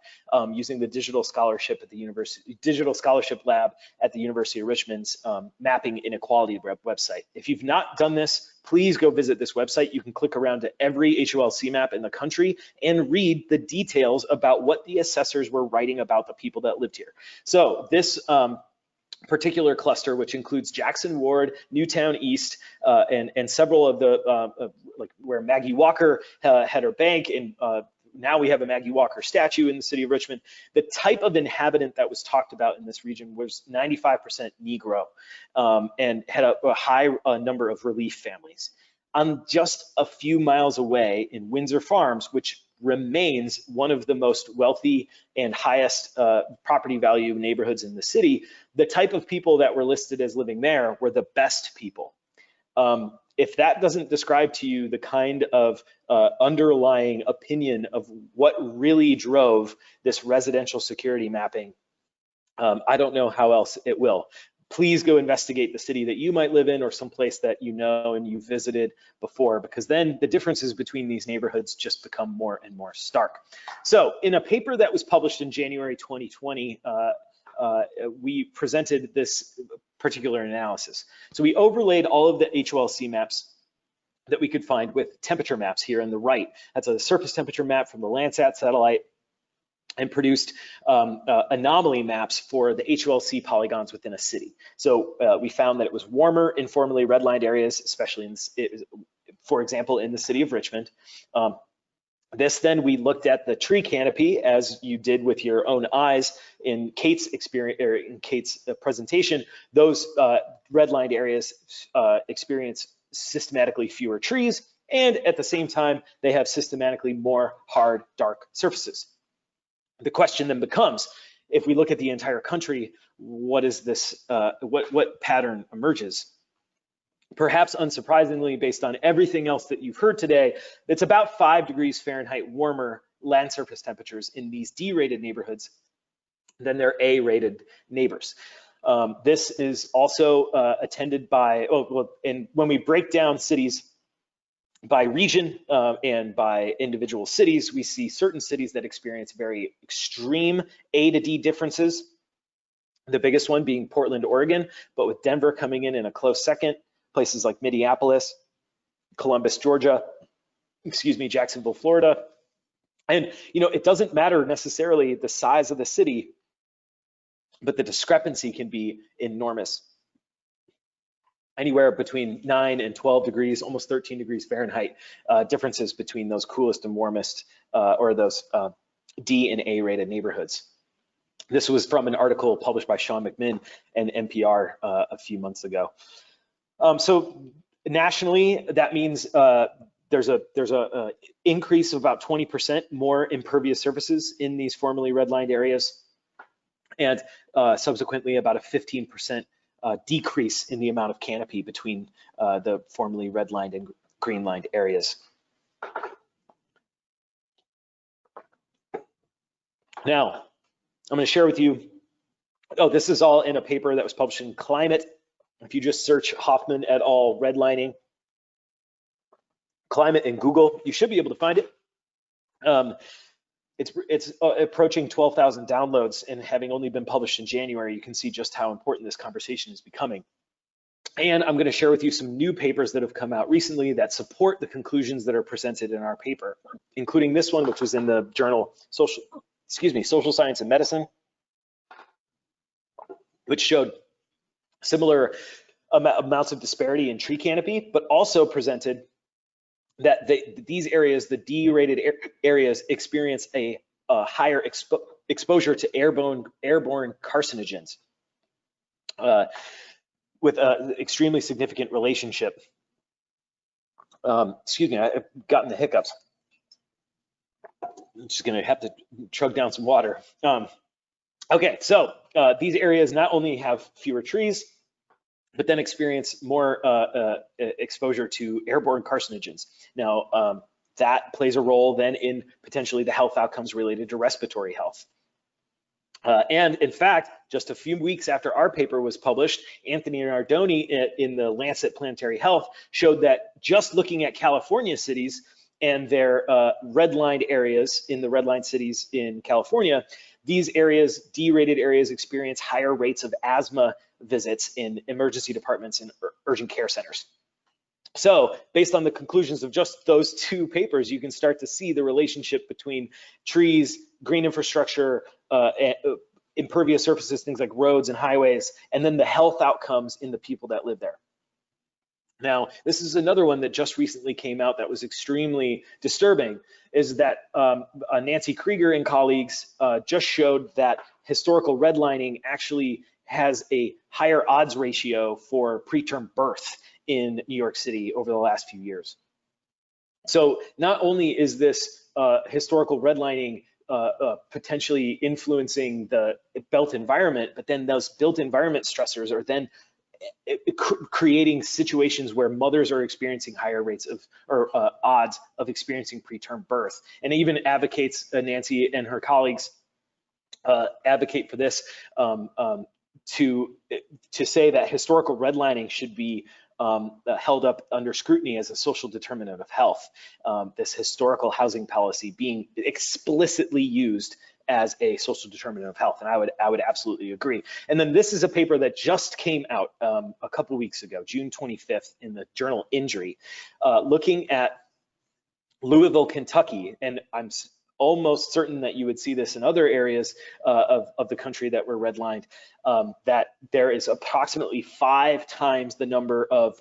using the digital scholarship at the digital scholarship lab at the University of Richmond's mapping inequality website. If you've not done this, please go visit this website. You can click around to every HOLC map in the country and read the details about what the assessors were writing about the people that lived here. So this particular cluster, which includes Jackson Ward, Newtown East, and several of the, like where Maggie Walker had her bank, and now we have a Maggie Walker statue in the city of Richmond. The type of inhabitant that was talked about in this region was 95% Negro, and had a high number of relief families. Just a few miles away in Windsor Farms, which remains one of the most wealthy and highest property value neighborhoods in the city, the type of people that were listed as living there were the best people. If that doesn't describe to you the kind of underlying opinion of what really drove this residential security mapping, I don't know how else it will. Please go investigate the city that you might live in, or someplace that you know and you visited before, because then the differences between these neighborhoods just become more and more stark. So in a paper that was published in January 2020, we presented this particular analysis. So we overlaid all of the HOLC maps that we could find with temperature maps here on the right. That's a surface temperature map from the Landsat satellite, and produced anomaly maps for the HOLC polygons within a city. So we found that it was warmer, informally redlined areas, especially for example, in the city of Richmond. Then we looked at the tree canopy, as you did with your own eyes in Cate's experience, or in Cate's presentation. Those redlined areas experience systematically fewer trees, and at the same time, they have systematically more hard, dark surfaces. The question then becomes, if we look at the entire country, what is this? What pattern emerges? Perhaps unsurprisingly, based on everything else that you've heard today, it's about 5 degrees Fahrenheit warmer land surface temperatures in these D-rated neighborhoods than their A-rated neighbors. This is also attended by, and when we break down cities by region and by individual cities, we see certain cities that experience very extreme A to D differences. The biggest one being Portland, Oregon, but with Denver coming in a close second. Places like Minneapolis, Columbus, Georgia, Jacksonville, Florida. And it doesn't matter necessarily the size of the city, but the discrepancy can be enormous. anywhere between 9 and 12 degrees, almost 13 degrees Fahrenheit differences between those coolest and warmest or those D and A rated neighborhoods. This was from an article published by Sean McMinn and NPR a few months ago. So nationally, that means there's a increase of about 20% more impervious surfaces in these formerly redlined areas, and subsequently about a 15% decrease in the amount of canopy between the formerly redlined and greenlined areas. Now, I'm going to share with you, this is all in a paper that was published in Climate. If you just search Hoffman et al. Redlining Climate in Google, you should be able to find it. It's approaching 12,000 downloads, and having only been published in January, you can see just how important this conversation is becoming. And I'm going to share with you some new papers that have come out recently that support the conclusions that are presented in our paper, including this one, which was in the journal Social Science and Medicine, which showed similar amounts of disparity in tree canopy, but also presented that these areas, the D-rated areas, experience a higher exposure to airborne carcinogens with an extremely significant relationship. Excuse me, I've gotten the hiccups. I'm just gonna have to chug down some water. Okay, so these areas not only have fewer trees, but then experience more exposure to airborne carcinogens. Now, that plays a role then in potentially the health outcomes related to respiratory health. And in fact, just a few weeks after our paper was published, Anthony Nardoni in the Lancet Planetary Health showed that just looking at California cities and their redlined areas in the redlined cities in California, these areas, D-rated areas, experience higher rates of asthma visits in emergency departments and urgent care centers. So based on the conclusions of just those two papers, you can start to see the relationship between trees, green infrastructure, impervious surfaces, things like roads and highways, and then the health outcomes in the people that live there. Now, this is another one that just recently came out that was extremely disturbing, is that Nancy Krieger and colleagues just showed that historical redlining actually has a higher odds ratio for preterm birth in New York City over the last few years. So not only is this historical redlining potentially influencing the built environment, but then those built environment stressors are then creating situations where mothers are experiencing higher rates of, or odds of experiencing preterm birth. And even advocates, Nancy and her colleagues advocate for this to say that historical redlining should be held up under scrutiny as a social determinant of health. This historical housing policy being explicitly used as a social determinant of health, and I would absolutely agree. And then this is a paper that just came out a couple weeks ago, June 25th, in the journal Injury, looking at Louisville, Kentucky, and I'm almost certain that you would see this in other areas of the country that were redlined, that there is approximately 5 times the number of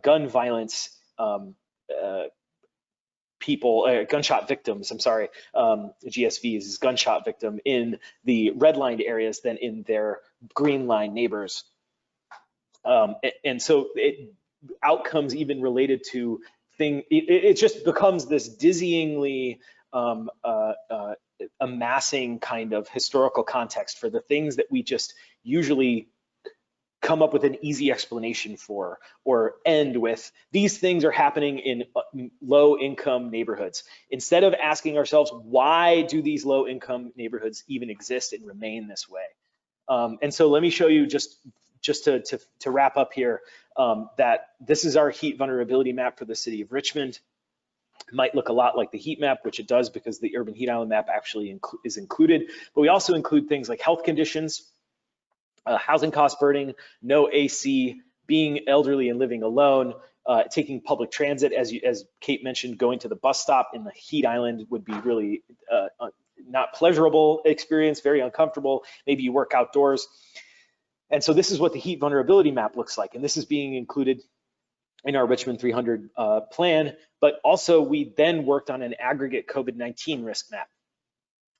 gun violence gunshot victims, I'm sorry, GSVs is gunshot victim in the redlined areas than in their green line neighbors. And so outcomes even related to it just becomes this dizzyingly amassing kind of historical context for the things that we just usually come up with an easy explanation for, or end with, these things are happening in low income neighborhoods. Instead of asking ourselves, why do these low income neighborhoods even exist and remain this way? And so let me show you just to wrap up here, that this is our heat vulnerability map for the city of Richmond. It might look a lot like the heat map, which it does because the urban heat island map actually is included, but we also include things like health conditions, housing cost burden, no AC, being elderly and living alone, taking public transit, as Cate mentioned, going to the bus stop in the heat island would be really not pleasurable experience, very uncomfortable. Maybe you work outdoors. And so this is what the heat vulnerability map looks like. And this is being included in our Richmond 300 plan, but also we then worked on an aggregate COVID-19 risk map.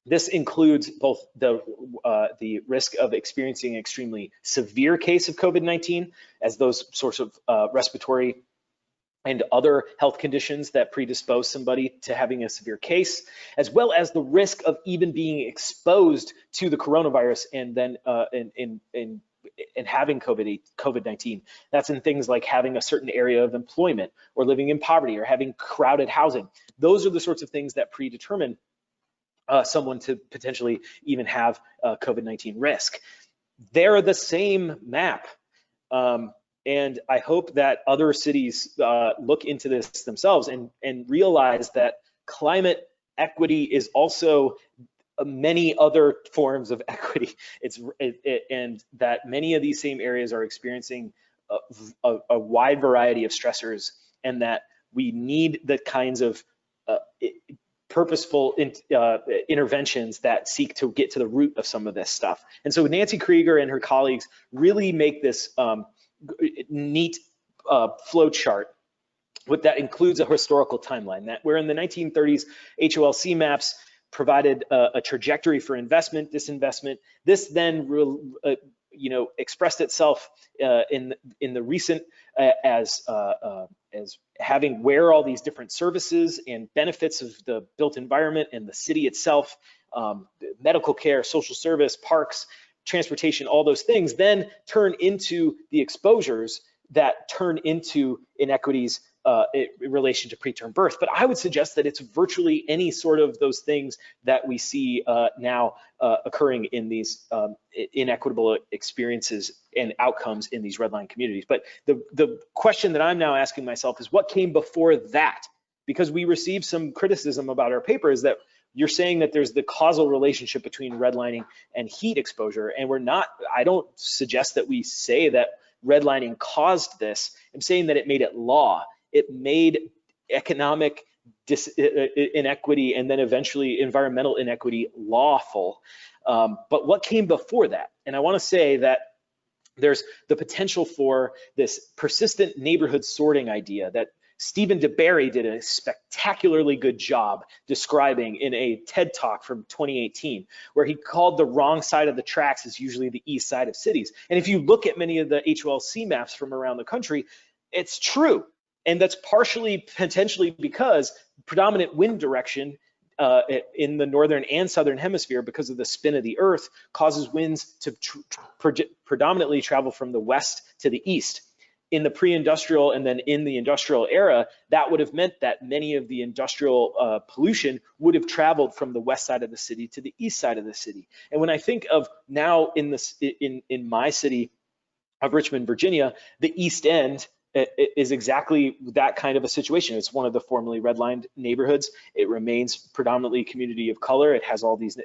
This includes both the risk of experiencing an extremely severe case of COVID-19 as those sorts of respiratory and other health conditions that predispose somebody to having a severe case, as well as the risk of even being exposed to the coronavirus and then and having COVID-19. That's in things like having a certain area of employment or living in poverty or having crowded housing. Those are the sorts of things that predetermine someone to potentially even have COVID-19 risk. They're the same map. And I hope that other cities look into this themselves and realize that climate equity is also many other forms of equity. And that many of these same areas are experiencing a wide variety of stressors, and that we need the kinds of purposeful interventions that seek to get to the root of some of this stuff. And so Nancy Krieger and her colleagues really make this neat flow chart that includes a historical timeline, that where in the 1930s HOLC maps provided a trajectory for investment, disinvestment. This then expressed itself in the recent as having where all these different services and benefits of the built environment and the city itself, medical care, social service, parks, transportation, all those things then turn into the exposures that turn into inequities in relation to preterm birth. But I would suggest that it's virtually any sort of those things that we see now occurring in these inequitable experiences and outcomes in these redline communities. But the question that I'm now asking myself is what came before that? Because we received some criticism about our paper is that you're saying that there's the causal relationship between redlining and heat exposure, and we're not. I don't suggest that we say that redlining caused this. I'm saying that it made it law. It made economic inequity and then eventually environmental inequity lawful. But what came before that? And I want to say that there's the potential for this persistent neighborhood sorting idea that Stephen DeBerry did a spectacularly good job describing in a TED Talk from 2018, where he called the wrong side of the tracks is usually the east side of cities. And if you look at many of the HOLC maps from around the country, it's true. And that's partially potentially because predominant wind direction in the northern and southern hemisphere, because of the spin of the earth, causes winds to predominantly travel from the west to the east. In the pre-industrial and then in the industrial era, that would have meant that many of the industrial pollution would have traveled from the west side of the city to the east side of the city. And when I think of now in my city of Richmond, Virginia, the East End is exactly that kind of a situation. It's one of the formerly redlined neighborhoods. It remains predominantly community of color. It has all these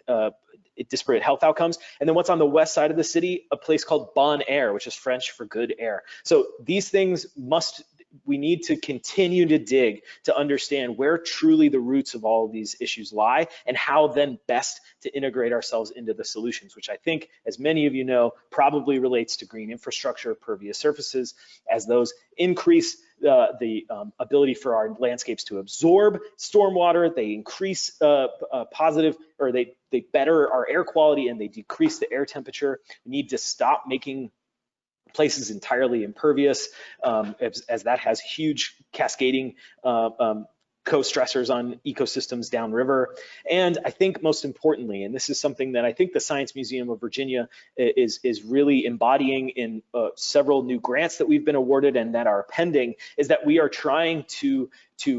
disparate health outcomes. And then what's on the west side of the city, a place called Bon Air, which is French for good air. So these things we need to continue to dig to understand where truly the roots of all of these issues lie and how then best to integrate ourselves into the solutions, which I think, as many of you know, probably relates to green infrastructure, pervious surfaces, as those increase the ability for our landscapes to absorb stormwater, they increase positive, or they better our air quality and they decrease the air temperature. We need to stop making places entirely impervious, as that has huge cascading co-stressors on ecosystems downriver. And I think most importantly, and this is something that I think the Science Museum of Virginia is really embodying in several new grants that we've been awarded and that are pending, is that we are trying to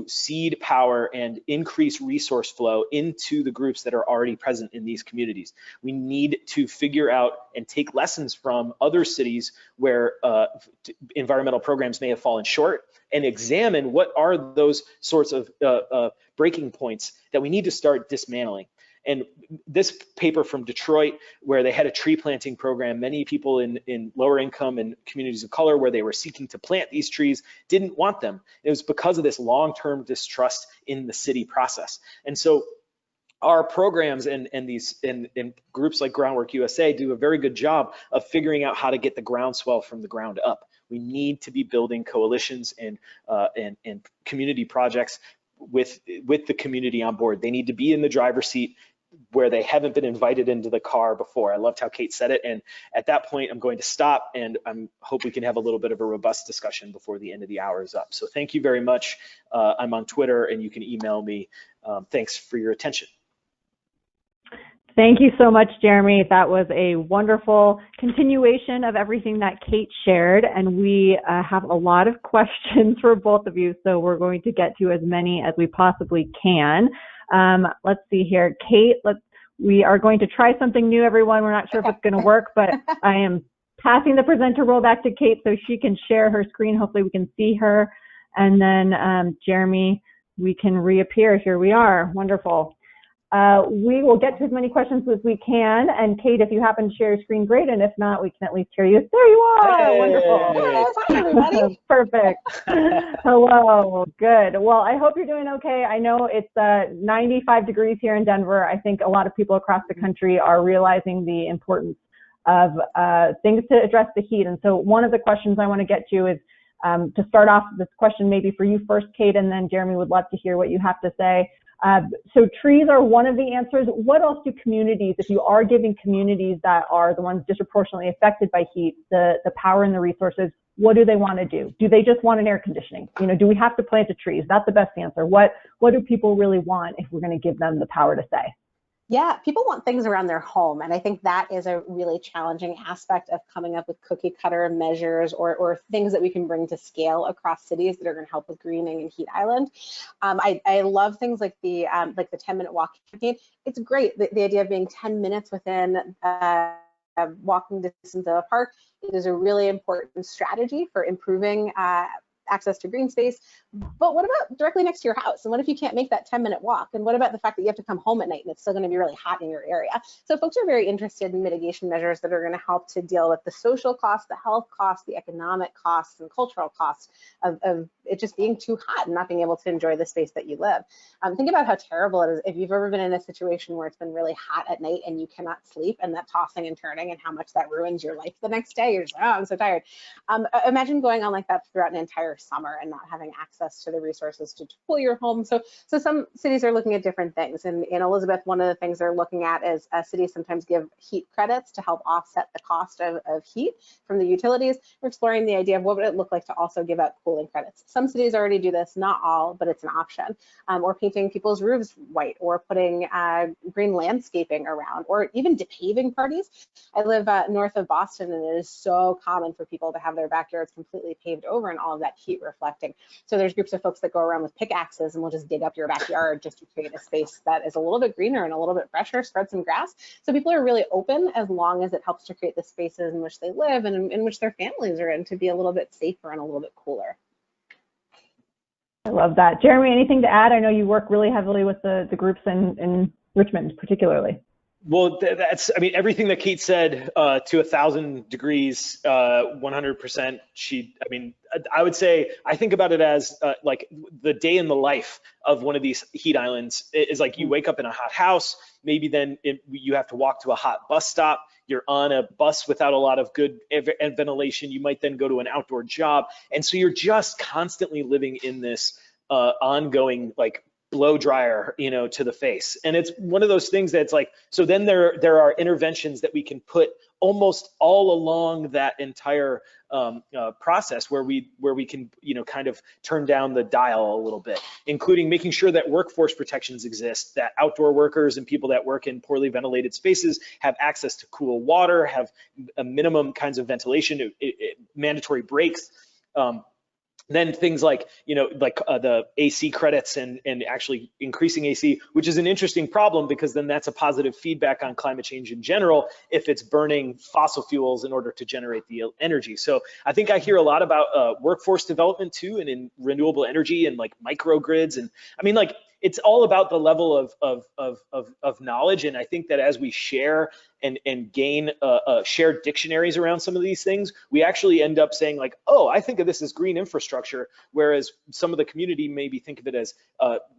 seed power and increase resource flow into the groups that are already present in these communities. We need to figure out and take lessons from other cities where environmental programs may have fallen short, and examine what are those sorts of breaking points that we need to start dismantling. And this paper from Detroit, where they had a tree planting program, many people in lower income and communities of color where they were seeking to plant these trees didn't want them. It was because of this long-term distrust in the city process. And so our programs and groups like Groundwork USA do a very good job of figuring out how to get the groundswell from the ground up. We need to be building coalitions and community projects with the community on board. They need to be in the driver's seat where they haven't been invited into the car before. I loved how Cate said it. And at that point, I'm going to stop, and I hope we can have a little bit of a robust discussion before the end of the hour is up. So thank you very much. I'm on Twitter, and you can email me. Thanks for your attention. Thank you so much, Jeremy. That was a wonderful continuation of everything that Cate shared, and we have a lot of questions for both of you, so we're going to get to as many as we possibly can. Let's see here. Cate, we are going to try something new, everyone. We're not sure if it's going to work, but I am passing the presenter role back to Cate so she can share her screen. Hopefully we can see her. And then Jeremy, we can reappear. Here we are. Wonderful. We will get to as many questions as we can. And Cate, if you happen to share your screen, great. And if not, we can at least hear you. There you are. Hey. Wonderful. Yes. Hi, everybody. Perfect. Hello. Good. Well, I hope you're doing okay. I know it's 95 degrees here in Denver. I think a lot of people across the country are realizing the importance of things to address the heat. And so one of the questions I want to get to is, to start off this question maybe for you first, Cate, and then Jeremy would love to hear what you have to say. So trees are one of the answers. What else do communities, if you are giving communities that are the ones disproportionately affected by heat, the power and the resources, what do they want to do? Do they just want an air conditioning? You know, do we have to plant the trees? That's the best answer. What do people really want if we're going to give them the power to say? Yeah, people want things around their home. And I think that is a really challenging aspect of coming up with cookie cutter measures or things that we can bring to scale across cities that are going to help with greening and heat island. I love things like the 10-minute walk campaign. It's great, the idea of being 10 minutes within walking distance of a park. It is a really important strategy for improving access to green space. But what about directly next to your house? And what if you can't make that 10-minute walk? And what about the fact that you have to come home at night and it's still going to be really hot in your area? So folks are very interested in mitigation measures that are going to help to deal with the social costs, the health costs, the economic costs, and cultural costs of it just being too hot and not being able to enjoy the space that you live. Think about how terrible it is if you've ever been in a situation where it's been really hot at night and you cannot sleep, and that tossing and turning and how much that ruins your life the next day. You're just, oh, I'm so tired. Imagine going on like that throughout an entire summer and not having access to the resources to cool your home. So some cities are looking at different things. And in Elizabeth, one of the things they're looking at is cities sometimes give heat credits to help offset the cost of heat from the utilities. We're exploring the idea of what would it look like to also give out cooling credits. Some cities already do this, not all, but it's an option. Or painting people's roofs white, or putting green landscaping around, or even depaving parties. I live north of Boston, and it is so common for people to have their backyards completely paved over and all of that heat reflecting. So there's groups of folks that go around with pickaxes and will just dig up your backyard just to create a space that is a little bit greener and a little bit fresher, spread some grass. So people are really open as long as it helps to create the spaces in which they live and in which their families are in to be a little bit safer and a little bit cooler. I love that. Jeremy, anything to add? I know you work really heavily with the groups in Richmond, particularly. Well, I mean, everything that Cate said to 1,000 degrees, 100%. I would say, I think about it as like the day in the life of one of these heat islands is like you wake up in a hot house, maybe then you have to walk to a hot bus stop. You're on a bus without a lot of good ventilation. You might then go to an outdoor job. And so you're just constantly living in this ongoing, like, blow dryer, you know, to the face. And it's one of those things that's like, so then there are interventions that we can put almost all along that entire process where we can, you know, kind of turn down the dial a little bit, including making sure that workforce protections exist, that outdoor workers and people that work in poorly ventilated spaces have access to cool water, have a minimum kinds of ventilation, mandatory breaks. Then things like, you know, like the AC credits and actually increasing AC, which is an interesting problem because then that's a positive feedback on climate change in general if it's burning fossil fuels in order to generate the energy. So I think I hear a lot about workforce development too, and in renewable energy and like microgrids. And I mean, like, it's all about the level of knowledge. And I think that as we share and gain shared dictionaries around some of these things, we actually end up saying like, oh, I think of this as green infrastructure, whereas some of the community maybe think of it as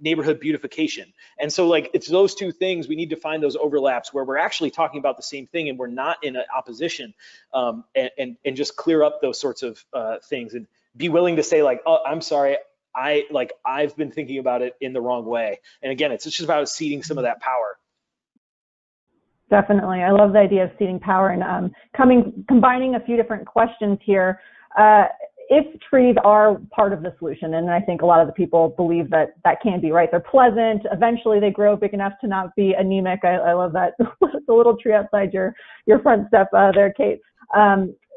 neighborhood beautification. And so like, it's those two things, we need to find those overlaps where we're actually talking about the same thing and we're not in opposition, and just clear up those sorts of things and be willing to say like, oh, I'm sorry, I've been thinking about it in the wrong way. And again, it's just about ceding some of that power. Definitely. I love the idea of ceding power and combining a few different questions here. If trees are part of the solution, and I think a lot of the people believe that that can be, right? They're pleasant. Eventually they grow big enough to not be anemic. I love that. The little tree outside your front step there, Cate.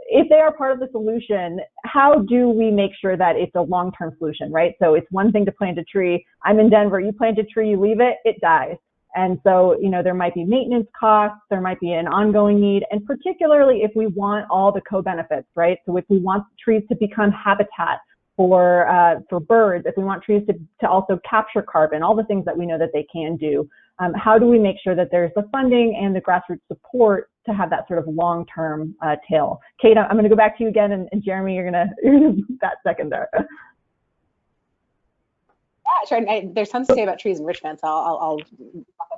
If they are part of the solution, how do we make sure that it's a long-term solution, right? So it's one thing to plant a tree. I'm in Denver, you plant a tree, you leave it, it dies. And so, you know, there might be maintenance costs, there might be an ongoing need, and particularly if we want all the co-benefits, right? So if we want trees to become habitat for birds, if we want trees to also capture carbon, all the things that we know that they can do, how do we make sure that there's the funding and the grassroots support to have that sort of long-term tail? Cate, I'm going to go back to you again, and Jeremy, you're going to that second there. Yeah, sure. There's tons to say about trees in Richmond, so I'll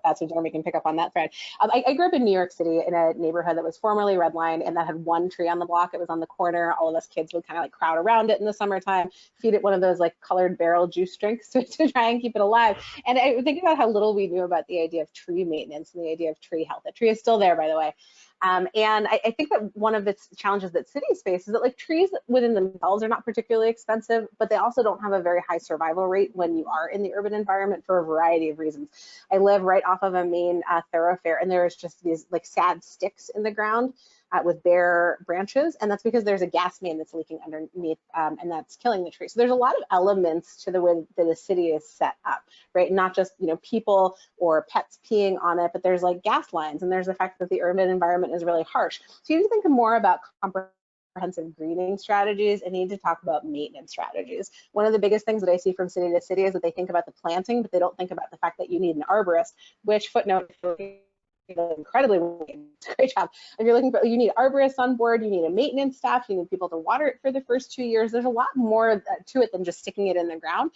that so Jeremy can pick up on that thread. I grew up in New York City in a neighborhood that was formerly Redline, and that had one tree on the block. It was on the corner. All of us kids would kind of like crowd around it in the summertime, feed it one of those like colored barrel juice drinks to try and keep it alive. And I think about how little we knew about the idea of tree maintenance and the idea of tree health. The tree is still there, by the way. And I think that one of the challenges that cities face is that like trees within themselves are not particularly expensive, but they also don't have a very high survival rate when you are in the urban environment for a variety of reasons. I live right off of a main thoroughfare, and there's just these like sad sticks in the ground with bare branches, and that's because there's a gas main that's leaking underneath, and that's killing the tree. So there's a lot of elements to the way that the city is set up, right? Not just, you know, people or pets peeing on it, but there's like gas lines, and there's the fact that the urban environment is really harsh. So you need to think more about comprehensive greening strategies, and you need to talk about maintenance strategies. One of the biggest things that I see from city to city is that they think about the planting, but they don't think about the fact that you need an arborist, which footnote, incredibly great job. If you're looking for, you need arborists on board, you need a maintenance staff, you need people to water it for the first 2 years. There's a lot more to it than just sticking it in the ground.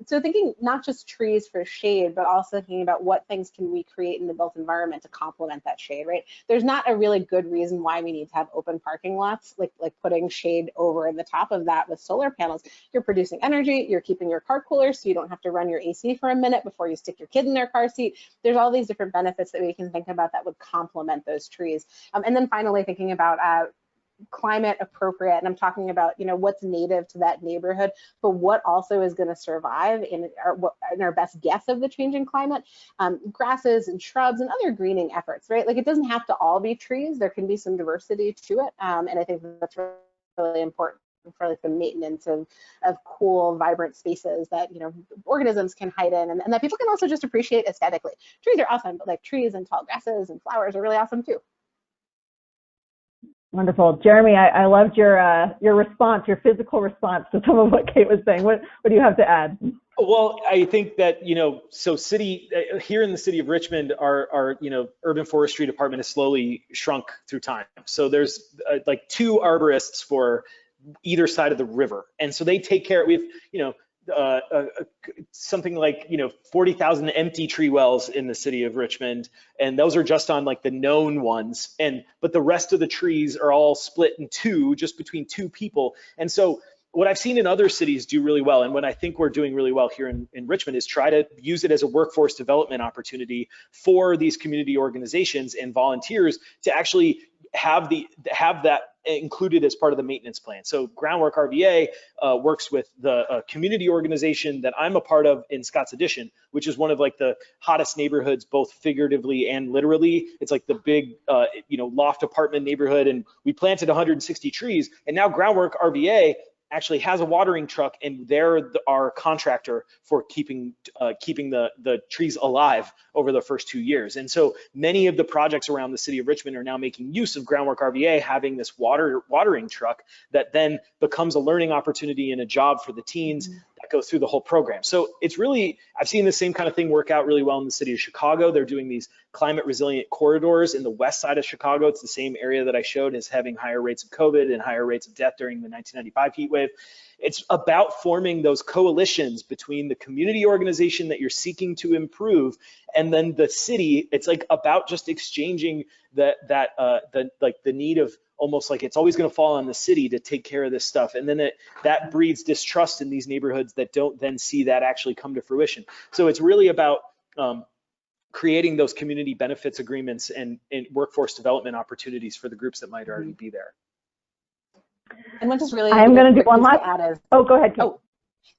So thinking not just trees for shade, but also thinking about what things can we create in the built environment to complement that shade, right? There's not a really good reason why we need to have open parking lots, like putting shade over the top of that with solar panels. You're producing energy, you're keeping your car cooler so you don't have to run your AC for a minute before you stick your kid in their car seat. There's all these different benefits that we can think about that would complement those trees. And then finally thinking about climate appropriate, and I'm talking about, you know, what's native to that neighborhood, but what also is going to survive in our best guess of the changing climate, grasses and shrubs and other greening efforts, right? Like it doesn't have to all be trees. There can be some diversity to it. And I think that's really important for like the maintenance of cool, vibrant spaces that, you know, organisms can hide in, and that people can also just appreciate aesthetically. Trees are awesome, but like trees and tall grasses and flowers are really awesome too. Wonderful. Jeremy, I loved your response, your physical response to some of what Cate was saying. What do you have to add? Well, I think that, you know, so here in the city of Richmond, our you know, urban forestry department has slowly shrunk through time. So there's like 2 arborists for either side of the river, and so they take care. We've, you know, something like, you know, 40,000 empty tree wells in the city of Richmond, and those are just on like the known ones, but the rest of the trees are all split in 2, just between 2 people. And so what I've seen in other cities do really well, and what I think we're doing really well here in Richmond, is try to use it as a workforce development opportunity for these community organizations and volunteers to actually have that included as part of the maintenance plan. So Groundwork RVA works with the community organization that I'm a part of in Scott's Addition, which is one of like the hottest neighborhoods, both figuratively and literally. It's like the big, you know, loft apartment neighborhood, and we planted 160 trees, and now Groundwork RVA actually has a watering truck, and they're our contractor for keeping the trees alive over the first 2 years. And so many of the projects around the city of Richmond are now making use of Groundwork RVA having this watering truck that then becomes a learning opportunity and a job for the teens. go through the whole program. So it's really, I've seen the same kind of thing work out really well in the city of Chicago. They're doing these climate resilient corridors in the west side of Chicago. It's the same area that I showed as having higher rates of COVID and higher rates of death during the 1995 heat wave. It's about forming those coalitions between the community organization that you're seeking to improve and then the city. It's like about just exchanging the need of almost like it's always going to fall on the city to take care of this stuff. And then that breeds distrust in these neighborhoods that don't then see that actually come to fruition. So it's really about creating those community benefits agreements and workforce development opportunities for the groups that might already be there. And what's just really I'm going to do one last. Oh, go ahead. Kate. Oh,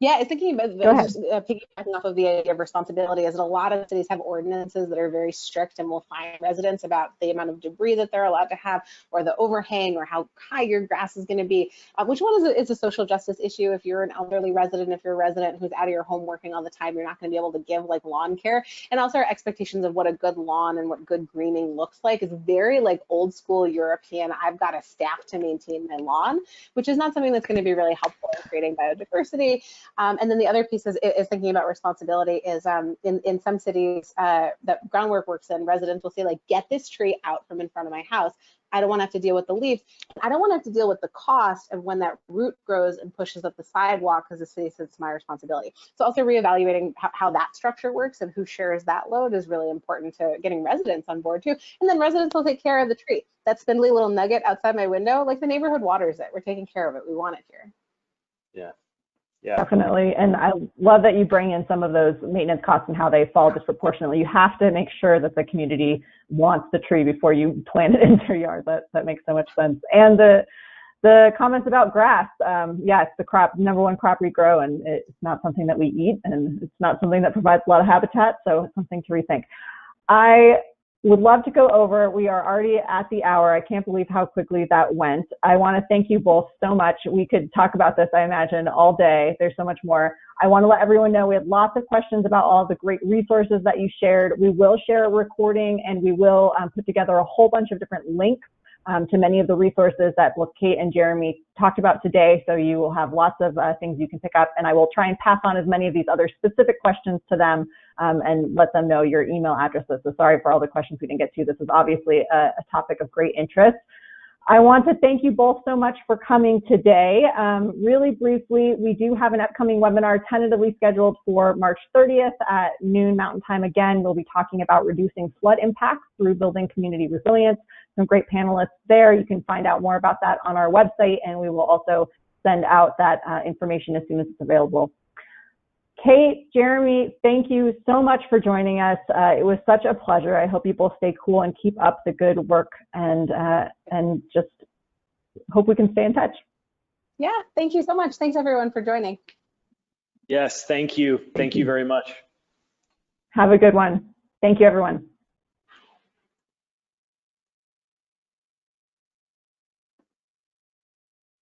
yeah, I was thinking about just piggybacking off of the idea of responsibility is that a lot of cities have ordinances that are very strict and will fine residents about the amount of debris that they're allowed to have or the overhang or how high your grass is going to be. Which one is a social justice issue? If you're an elderly resident, if you're a resident who's out of your home working all the time, you're not going to be able to give like lawn care. And also our expectations of what a good lawn and what good greening looks like is very like old school European. I've got a staff to maintain my lawn, which is not something that's going to be really helpful in creating biodiversity. And then the other piece is thinking about responsibility is in some cities that Groundwork works in, residents will say like, get this tree out from in front of my house. I don't want to have to deal with the leaves. I don't want to have to deal with the cost of when that root grows and pushes up the sidewalk because the city says it's my responsibility. So also reevaluating how that structure works and who shares that load is really important to getting residents on board too. And then residents will take care of the tree. That spindly little nugget outside my window, like the neighborhood waters it. We're taking care of it. We want it here. Yeah. Yeah. Definitely. And I love that you bring in some of those maintenance costs and how they fall disproportionately. You have to make sure that the community wants the tree before you plant it into your yard. That makes so much sense. And the comments about grass, yeah, it's the number one crop we grow, and it's not something that we eat, and it's not something that provides a lot of habitat, so it's something to rethink. I would love to go over. We are already at the hour. I can't believe how quickly that went. I want to thank you both so much. We could talk about this, I imagine, all day. There's so much more. I want to let everyone know we had lots of questions about all the great resources that you shared. We will share a recording, and we will put together a whole bunch of different links to many of the resources that both Cate and Jeremy talked about today. So you will have lots of things you can pick up, and I will try and pass on as many of these other specific questions to them and let them know your email addresses. So sorry for all the questions we didn't get to. This is obviously a topic of great interest. I want to thank you both so much for coming today. Really briefly, we do have an upcoming webinar tentatively scheduled for March 30th at noon Mountain Time. Again, we'll be talking about reducing flood impacts through building community resilience. Some great panelists there. You can find out more about that on our website, and we will also send out that information as soon as it's available. Cate, Jeremy, thank you so much for joining us. It was such a pleasure. I hope you both stay cool and keep up the good work, and just hope we can stay in touch. Yeah, thank you so much. Thanks everyone for joining. Yes, thank you. Thank you very much. Have a good one. Thank you, everyone.